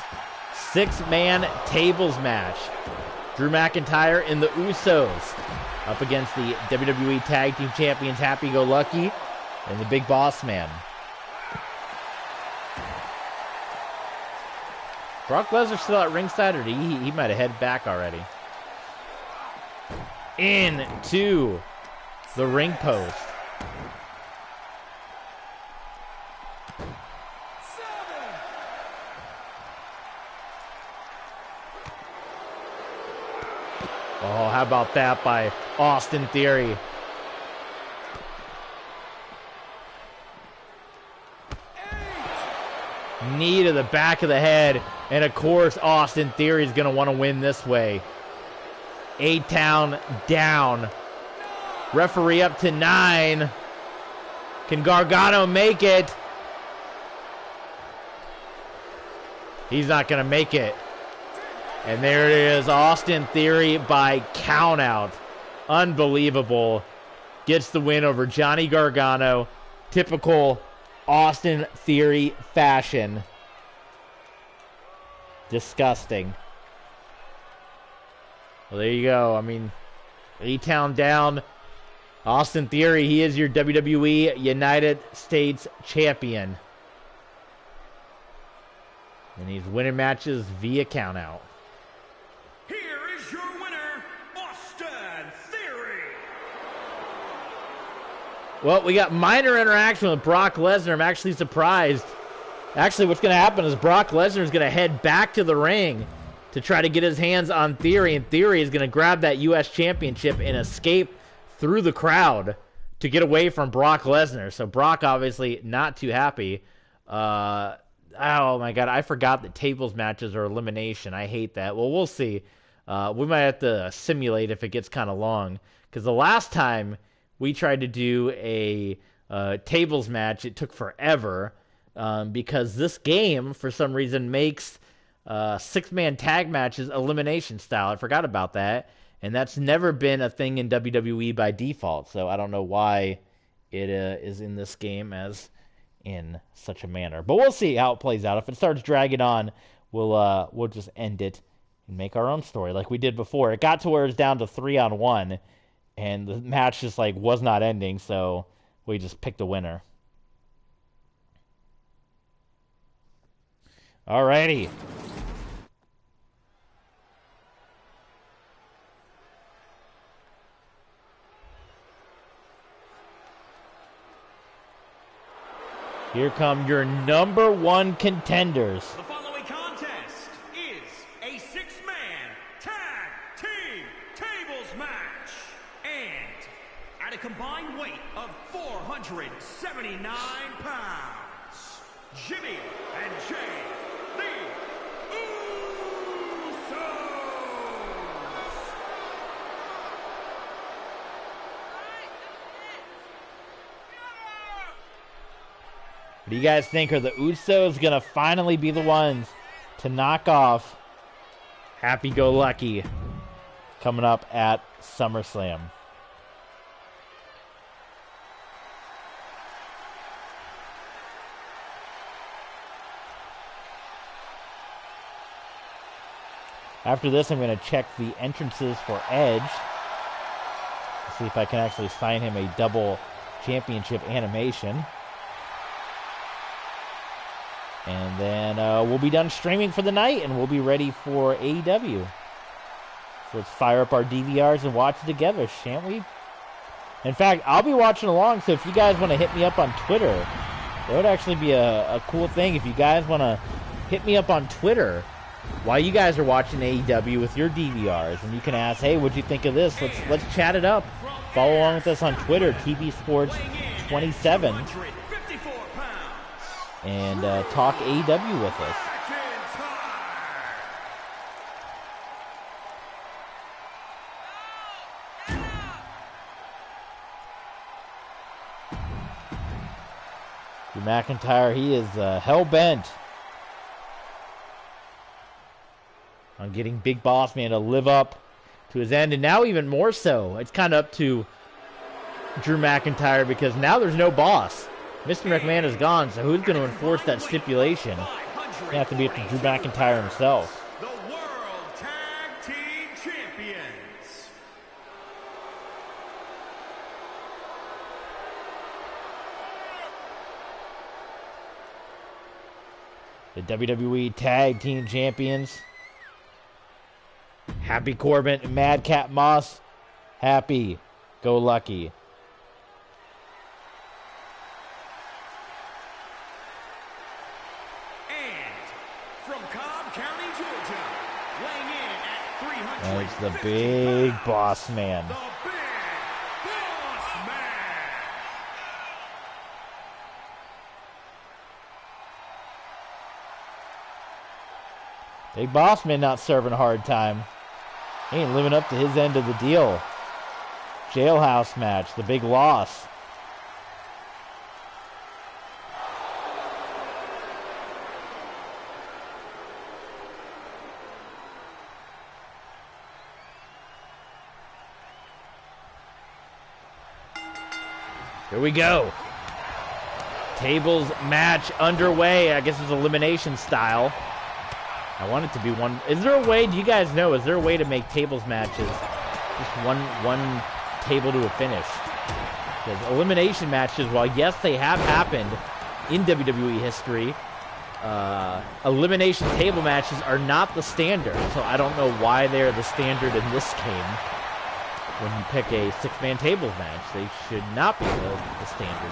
6-man tables match. Drew McIntyre and the Usos up against the WWE Tag Team Champions Happy Go Lucky and the Big Boss Man. Brock Lesnar still at ringside, or he might have headed back already. Into the ring post. Oh, how about that by Austin Theory? Knee to the back of the head. And of course, Austin Theory is going to want to win this way. A-Town down. Referee up to 9. Can Gargano make it? He's not going to make it. And there it is, Austin Theory by countout. Unbelievable. Gets the win over Johnny Gargano. Typical Austin Theory fashion. Disgusting. Well, there you go. I mean, A-Town down. Austin Theory, he is your WWE United States Champion. And he's winning matches via countout. Here is your winner, Austin Theory. Well, we got minor interaction with Brock Lesnar. I'm actually surprised. Actually, what's going to happen is Brock Lesnar is going to head back to the ring to try to get his hands on Theory, and Theory is going to grab that U.S. Championship and escape through the crowd to get away from Brock Lesnar. So Brock obviously not too happy. Oh my God, I forgot that tables matches are elimination. I hate that. Well, we'll see. We might have to simulate if it gets kind of long, because the last time we tried to do a tables match, it took forever, because this game, for some reason, makes 6-man tag matches elimination style. I forgot about that. And that's never been a thing in WWE by default. So I don't know why it is in this game as in such a manner. But we'll see how it plays out. If it starts dragging on, we'll just end it and make our own story like we did before. It got to where it's down to 3-on-1, and the match just was not ending. So we just picked a winner. Alrighty. Here come your number 1 contenders. The following contest is a 6-man tag team tables match. And at a combined weight of 479 pounds, Jimmy and Jay, the Usos. What do you guys think? Are the Usos going to finally be the ones to knock off Happy Go Lucky coming up at SummerSlam? After this, I'm going to check the entrances for Edge. See if I can actually sign him a double championship animation. And then we'll be done streaming for the night, and we'll be ready for AEW. So let's fire up our DVRs and watch it together, shan't we? In fact, I'll be watching along, so if you guys want to hit me up on Twitter, that would actually be a cool thing. If you guys want to hit me up on Twitter while you guys are watching AEW with your DVRs, and you can ask, hey, what'd you think of this? Let's chat it up. Follow along with us on Twitter, TV Sports 27. and talk AEW with us. Drew McIntyre, he is hell-bent on getting Big Boss Man to live up to his end, and now even more so. It's kind of up to Drew McIntyre because now there's no boss. Mr. McMahon is gone, so who's going to enforce that stipulation? It's going to have to be up to Drew McIntyre himself. The World Tag Team Champions. The WWE Tag Team Champions. Happy Corbin and Madcap Moss. Happy Go Lucky. And from Cobb County, Georgia, weighing in at 300. That's the Big Boss Man. The Big Boss Man. Big Boss Man not serving a hard time. He ain't living up to his end of the deal. Jailhouse match, the big loss. Here we go. Tables match underway. I guess it's elimination style. I want it to be one. Is there a way, do you guys know, is there a way to make tables matches just one table to a finish? Because elimination matches, while yes, they have happened in WWE history, elimination table matches are not the standard. So I don't know why they're the standard in this game. When you pick a six-man tables match, they should not be the standard.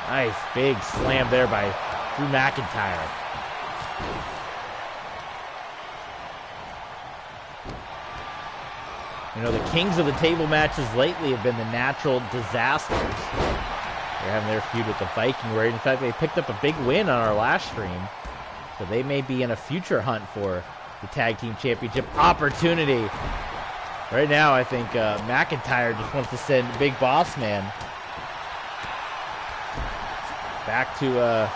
Nice big slam there by Drew McIntyre. You know, the kings of the table matches lately have been the natural disasters. They're having their feud with the Viking Raid. In fact, they picked up a big win on our last stream. So they may be in a future hunt for the Tag Team Championship opportunity. Right now, I think McIntyre just wants to send Big Boss Man back to the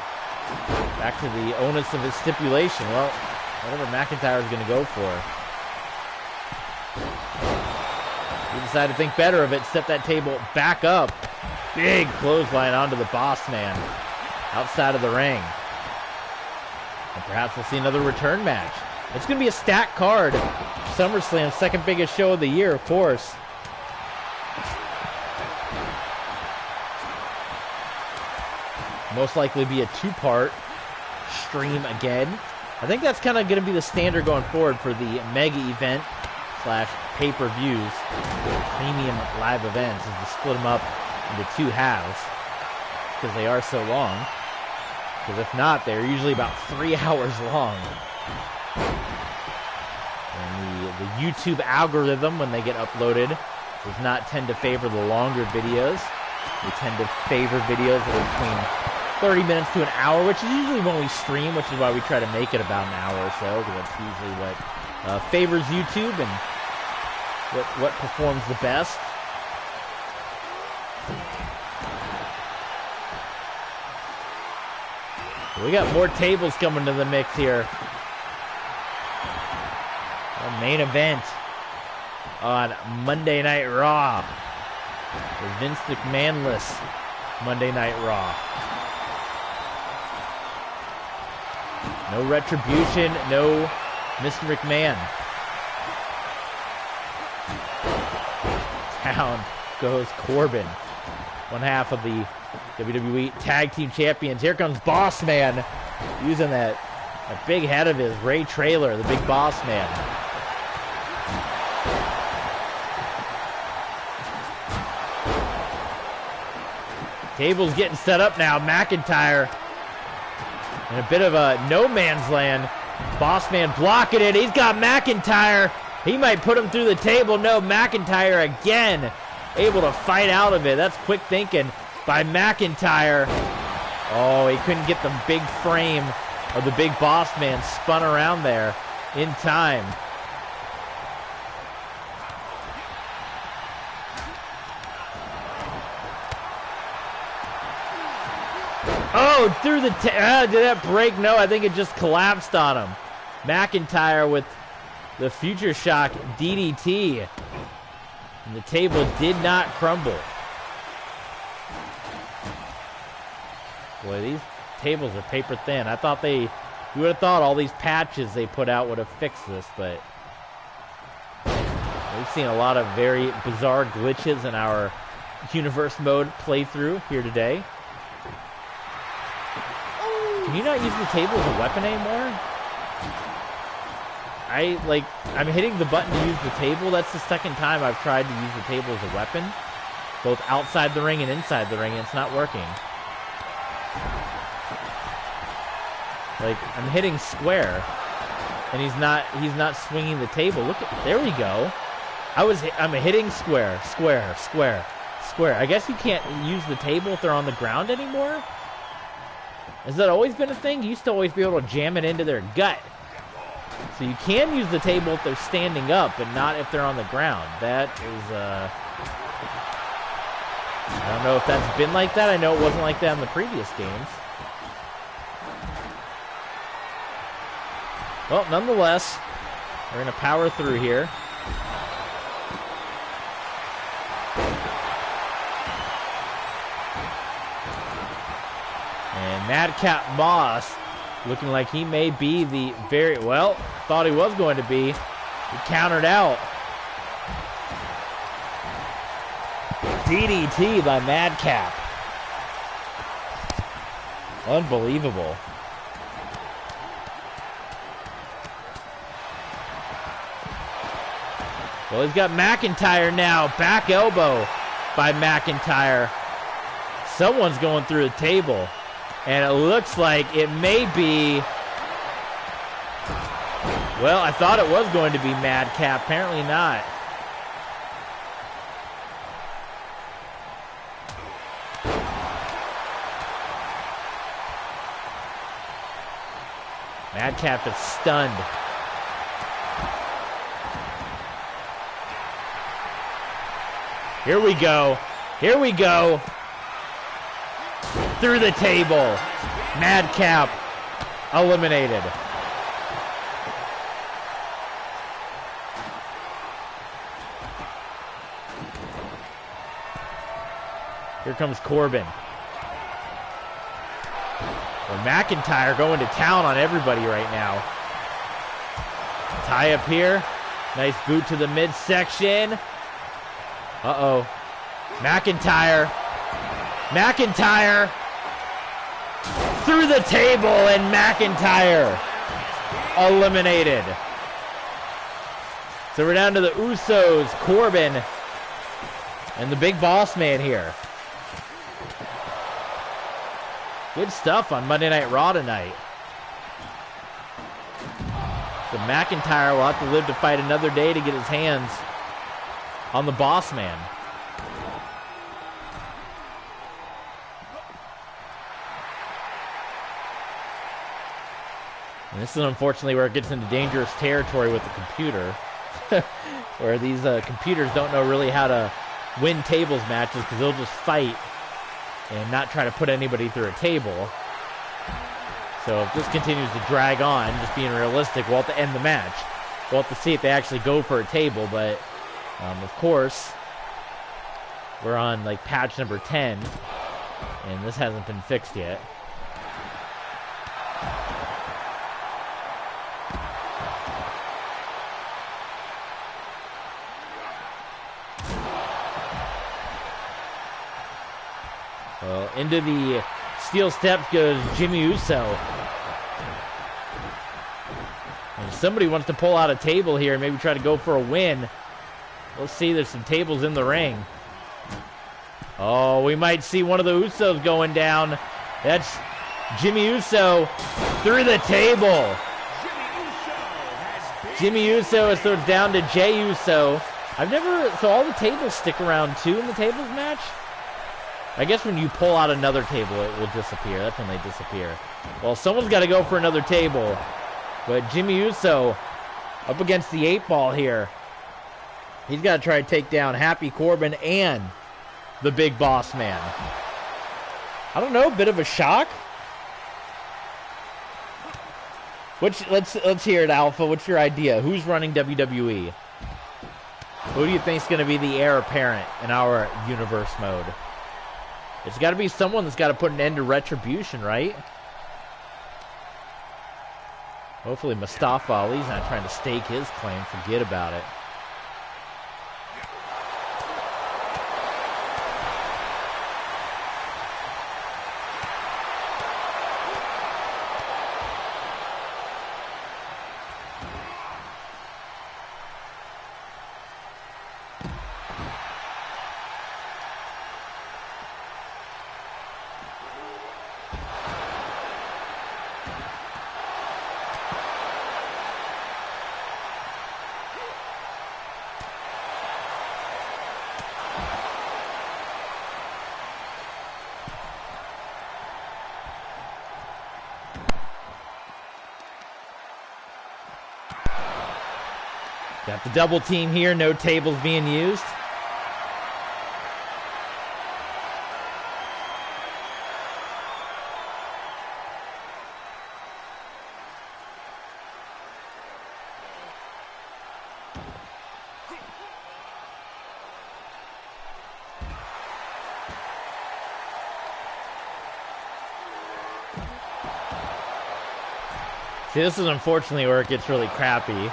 onus of his stipulation. Well, whatever McIntyre is going to go for. He decided to think better of it, set that table back up. Big clothesline onto the Boss Man outside of the ring. And perhaps we'll see another return match. It's going to be a stacked card. SummerSlam, second biggest show of the year, of course. Most likely be a two-part stream again. I think that's kind of going to be the standard going forward for the mega event / pay-per-views, premium live events, is to split them up into two halves because they are so long. Because if not, they're usually about 3 hours long. And the YouTube algorithm, when they get uploaded, does not tend to favor the longer videos. They tend to favor videos that are between 30 minutes to an hour, which is usually when we stream, which is why we try to make it about an hour or so, because that's usually what favors YouTube and what performs the best. We got more tables coming to the mix here. Our main event on Monday Night Raw. The Vince McMahon-less Monday Night Raw. No retribution, no Mr. McMahon. Down goes Corbin, one half of the WWE Tag Team Champions. Here comes Boss Man, using that big head of his, Ray Trailer, the Big Boss Man. Table's getting set up now. McIntyre in a bit of a no man's land. Boss Man blocking it. He's got McIntyre. He might put him through the table. No, McIntyre again able to fight out of it. That's quick thinking. by McIntyre. Oh, he couldn't get the big frame of the Big Boss Man spun around there in time. Oh, through the did that break? No, I think it just collapsed on him. McIntyre with the Future Shock DDT. And the table did not crumble. Boy, these tables are paper thin. I thought you would have thought all these patches they put out would have fixed this, but we've seen a lot of very bizarre glitches in our universe mode playthrough here today. Can you not use the table as a weapon anymore? I'm hitting the button to use the table. That's the second time I've tried to use the table as a weapon, both outside the ring and inside the ring, and it's not working. Like, I'm hitting square, and he's not swinging the table. Look at, there we go. I'm hitting square, square, square, square. I guess you can't use the table if they're on the ground anymore. Has that always been a thing? You used to always be able to jam it into their gut. So you can use the table if they're standing up, but not if they're on the ground. That is, I don't know if that's been like that. I know it wasn't like that in the previous games. Well, nonetheless, we're going to power through here. And Madcap Moss looking like he may be the thought he was going to be. He countered out. DDT by Madcap. Unbelievable. Well, he's got McIntyre now. Back elbow by McIntyre. Someone's going through the table. And it looks like it may be... Well, I thought it was going to be Madcap. Apparently not. Madcap is stunned. Here we go. Here we go. Through the table. Madcap eliminated. Here comes Corbin. Well, McIntyre going to town on everybody right now. Tie up here. Nice boot to the midsection. Uh-oh. McIntyre. McIntyre. Through the table, and McIntyre eliminated. So we're down to the Usos, Corbin, and the Big Boss Man here. Good stuff on Monday Night Raw tonight. So McIntyre will have to live to fight another day to get his hands on the Boss Man. And this is unfortunately where it gets into dangerous territory with the computer. Where these computers don't know really how to win tables matches because they'll just fight and not try to put anybody through a table. So if this continues to drag on, just being realistic, we'll have to end the match. We'll have to see if they actually go for a table, but of course, we're on like patch number 10, and this hasn't been fixed yet. Well, into the steel steps goes Jimmy Uso. And somebody wants to pull out a table here and maybe try to go for a win. We'll see. There's some tables in the ring. Oh, we might see one of the Usos going down. That's Jimmy Uso through the table. Jimmy Uso, so it's down to Jey Uso. So all the tables stick around too in the tables match? I guess when you pull out another table, it will disappear. That's when they disappear. Well, someone's got to go for another table. But Jimmy Uso up against the 8-ball here. He's got to try to take down Happy Corbin and the Big Boss Man. I don't know, bit of a shock. Let's hear it, Alpha. What's your idea? Who's running WWE? Who do you think is going to be the heir apparent in our universe mode? It's got to be someone that's got to put an end to Retribution, right? Hopefully Mustafa Ali's not trying to stake his claim. Forget about it. Got the double team here, no tables being used. See, this is unfortunately where it gets really crappy.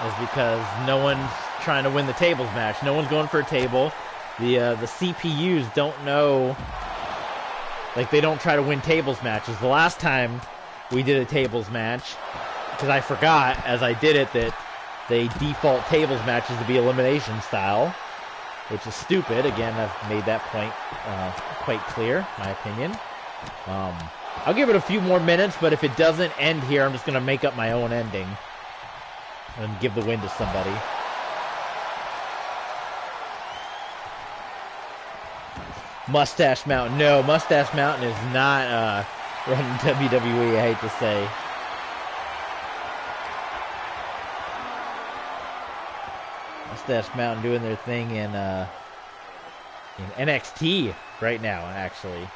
Is because no one's trying to win the tables match. No one's going for a table. The CPUs don't know, like they don't try to win tables matches. The last time we did a tables match, because I forgot as I did it that they default tables matches to be elimination style, which is stupid. Again, I've made that point quite clear, my opinion. I'll give it a few more minutes, but if it doesn't end here, I'm just going to make up my own ending and give the win to somebody. Mustache Mountain. No, Mustache Mountain is not running WWE, I hate to say. Mustache Mountain doing their thing in NXT right now, actually.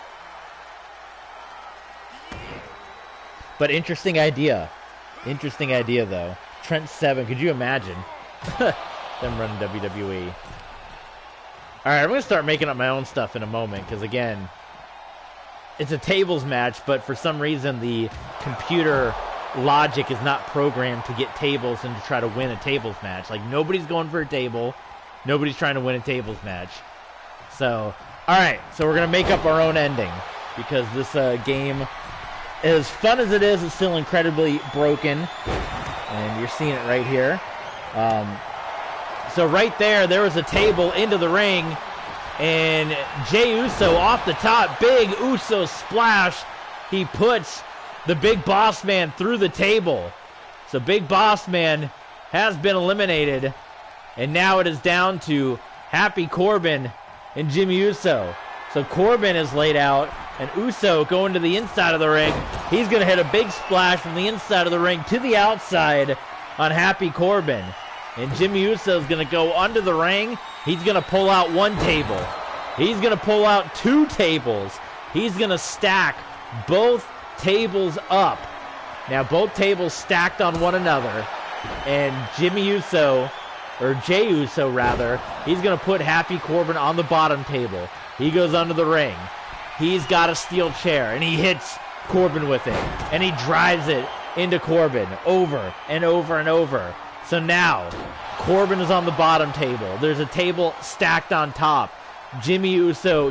But interesting idea. Interesting idea, though. Trent Seven, could you imagine them running WWE? All right, I'm going to start making up my own stuff in a moment because, again, it's a tables match, but for some reason the computer logic is not programmed to get tables and to try to win a tables match. Like, nobody's going for a table. Nobody's trying to win a tables match. So, all right, so we're going to make up our own ending because this game, as fun as it is, it's still incredibly broken. And you're seeing it right here. So right there was a table into the ring. And Jey Uso off the top. Big Uso splash. He puts the Big Boss Man through the table. So Big Boss Man has been eliminated. And now it is down to Happy Corbin and Jimmy Uso. So Corbin is laid out. And Uso going to the inside of the ring. He's going to hit a big splash from the inside of the ring to the outside on Happy Corbin. And Jimmy Uso is going to go under the ring. He's going to pull out one table. He's going to pull out two tables. He's going to stack both tables up. Now both tables stacked on one another. And Jimmy Uso, or Jey Uso rather, he's going to put Happy Corbin on the bottom table. He goes under the ring. He's got a steel chair, and he hits Corbin with it. And he drives it into Corbin over and over and over. So now, Corbin is on the bottom table. There's a table stacked on top. Jey Uso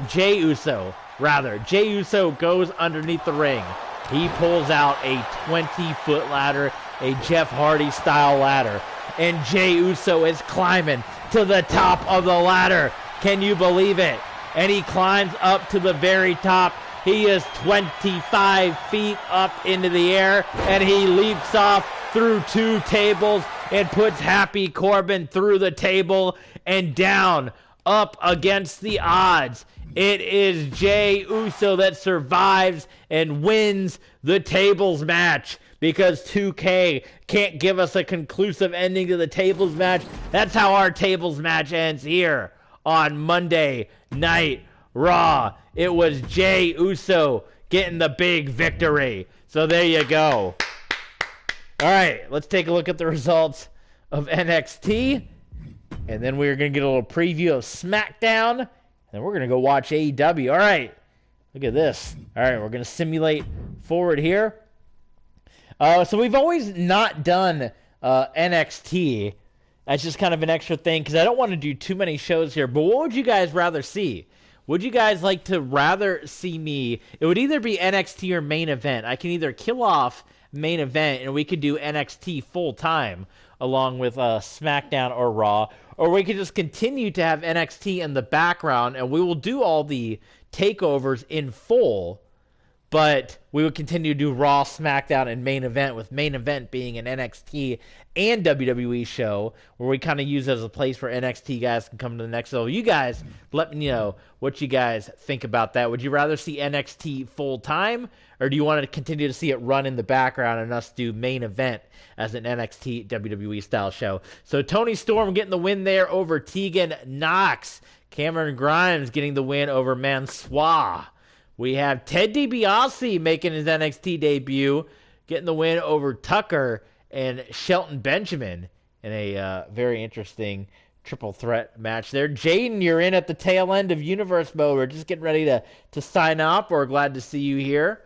goes underneath the ring. He pulls out a 20-foot ladder, a Jeff Hardy-style ladder. And Jey Uso is climbing to the top of the ladder. Can you believe it? And he climbs up to the very top. He is 25 feet up into the air, and he leaps off through two tables and puts Happy Corbin through the table and down up against the odds. It is Jey Uso that survives and wins the tables match because 2K can't give us a conclusive ending to the tables match. That's how our tables match ends here on Monday Night Raw. It was Jey Uso getting the big victory. So there you go. All right, let's take a look at the results of NXT. And then we're going to get a little preview of SmackDown. And then we're going to go watch AEW. All right, look at this. All right, we're going to simulate forward here. So we've always not done NXT. That's just kind of an extra thing because I don't want to do too many shows here. But what would you guys rather see? Would you guys like to rather see me? It would either be NXT or main event. I can either kill off main event and we could do NXT full time along with SmackDown or Raw, or we could just continue to have NXT in the background and we will do all the takeovers in full, but we would continue to do Raw, SmackDown, and main event, with main event being an NXT and WWE show where we kind of use it as a place where NXT guys can come to the next level. You guys, let me know what you guys think about that. Would you rather see NXT full time, or do you want to continue to see it run in the background and us do main event as an NXT WWE style show? So Toni Storm getting the win there over Tegan Nox. Cameron Grimes getting the win over Mansoor. We have Ted DiBiase making his NXT debut, getting the win over Tucker and Shelton Benjamin in a very interesting triple threat match there. Jaden, you're in at the tail end of Universe Mode. We're just getting ready to sign up. We're glad to see you here.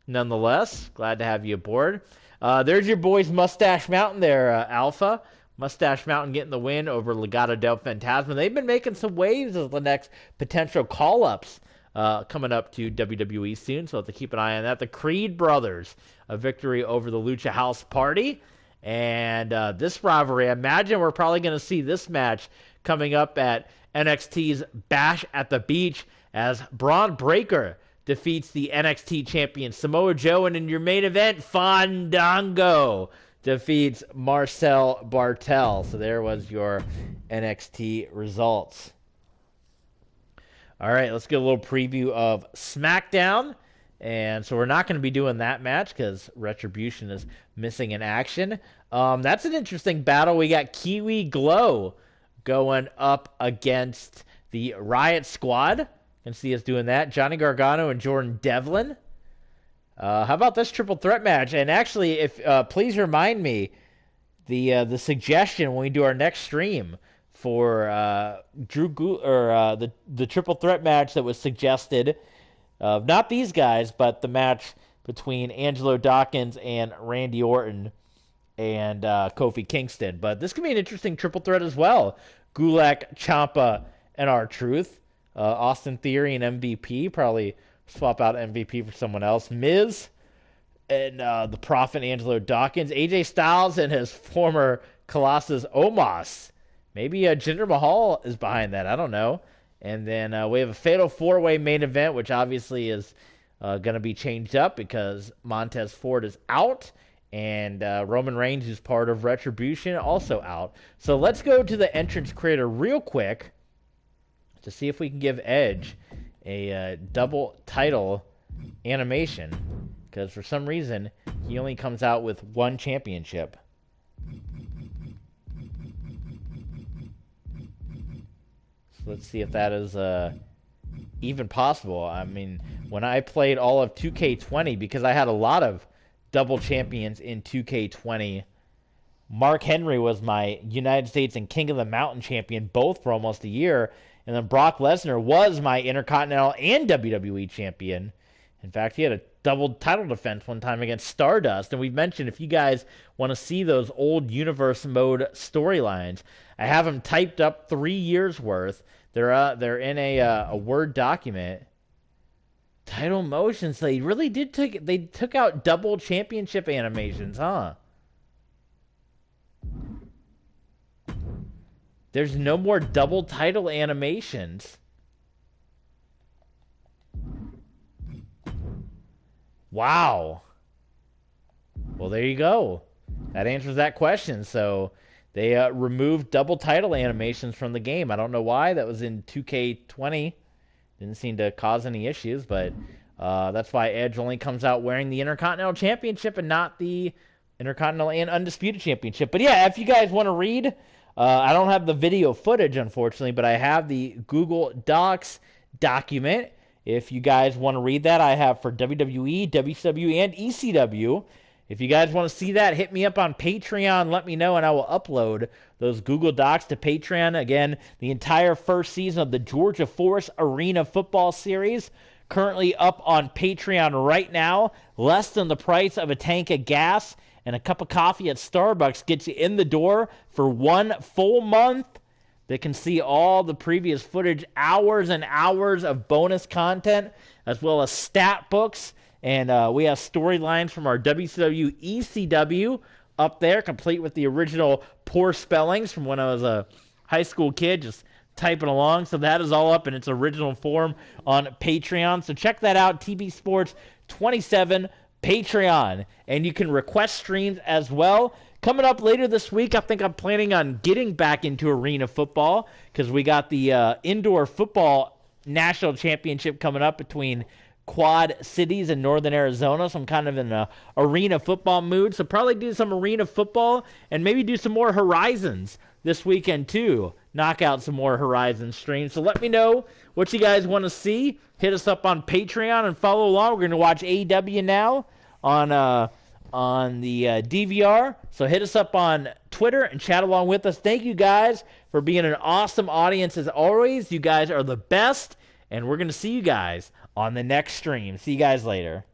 Nonetheless, glad to have you aboard. There's your boys Mustache Mountain there, Alpha. Mustache Mountain getting the win over Legado del Fantasma. They've been making some waves as the next potential call-ups coming up to WWE soon, so have to keep an eye on that. The Creed Brothers, a victory over the Lucha House Party. And this rivalry, I imagine we're probably going to see this match coming up at NXT's Bash at the Beach as Braun Breaker defeats the NXT champion Samoa Joe, and in your main event, Fandango defeats Marcel Bartel. So there was your NXT results. All right, let's get a little preview of SmackDown. And so we're not going to be doing that match because Retribution is missing in action. That's an interesting battle. We got Kiwi Glow going up against the Riot Squad. You can see us doing that. Johnny Gargano and Jordan Devlin. How about this triple threat match? And actually, if please remind me the suggestion when we do our next stream for the triple threat match that was suggested. Not these guys, but the match between Angelo Dawkins and Randy Orton and Kofi Kingston. But this could be an interesting triple threat as well. Gulak, Ciampa, and R-Truth. Austin Theory and MVP. Probably swap out MVP for someone else. Miz and the Prophet Angelo Dawkins. AJ Styles and his former Colossus Omos. Maybe Jinder Mahal is behind that. I don't know. And then we have a Fatal 4-Way main event, which obviously is going to be changed up because Montez Ford is out. And Roman Reigns, who's part of Retribution, also out. So let's go to the entrance creator real quick to see if we can give Edge a double title animation. Because for some reason, he only comes out with one championship. Let's see if that is even possible. I mean, when I played all of 2K20, because I had a lot of double champions in 2K20, Mark Henry was my United States and King of the Mountain champion, both for almost a year. And then Brock Lesnar was my Intercontinental and WWE champion. In fact, he had a double title defense one time against Stardust. And we've mentioned if you guys want to see those old Universe Mode storylines, I have them typed up 3 years worth. They're in a Word document. Title motions. They really did they took out double championship animations, huh? There's no more double title animations. Wow. Well, there you go. That answers that question. So they removed double title animations from the game. I don't know why. That was in 2K20. Didn't seem to cause any issues, but that's why Edge only comes out wearing the Intercontinental Championship and not the Intercontinental and Undisputed Championship. But yeah, if you guys want to read, I don't have the video footage, unfortunately, but I have the Google Docs document. If you guys want to read that, I have for WWE, WCW, and ECW. If you guys want to see that, hit me up on Patreon. Let me know, and I will upload those Google Docs to Patreon. Again, the entire first season of the Georgia Force Arena Football Series, currently up on Patreon right now. Less than the price of a tank of gas, and a cup of coffee at Starbucks gets you in the door for 1 full month. They can see all the previous footage, hours and hours of bonus content, as well as stat books. And we have storylines from our WCW, ECW up there, complete with the original poor spellings from when I was a high school kid, just typing along. So that is all up in its original form on Patreon. So check that out, TB Sports 27 Patreon. And you can request streams as well. Coming up later this week, I think I'm planning on getting back into arena football because we got the indoor football national championship coming up between Quad Cities in northern Arizona, so I'm kind of in a arena football mood. So probably do some arena football and maybe do some more Horizons this weekend too. Knock out some more Horizon streams. So let me know what you guys want to see. Hit us up on Patreon and follow along. We're going to watch AEW now on the DVR. So hit us up on Twitter and chat along with us. Thank you guys for being an awesome audience as always. You guys are the best, and we're going to see you guys on the next stream. See you guys later.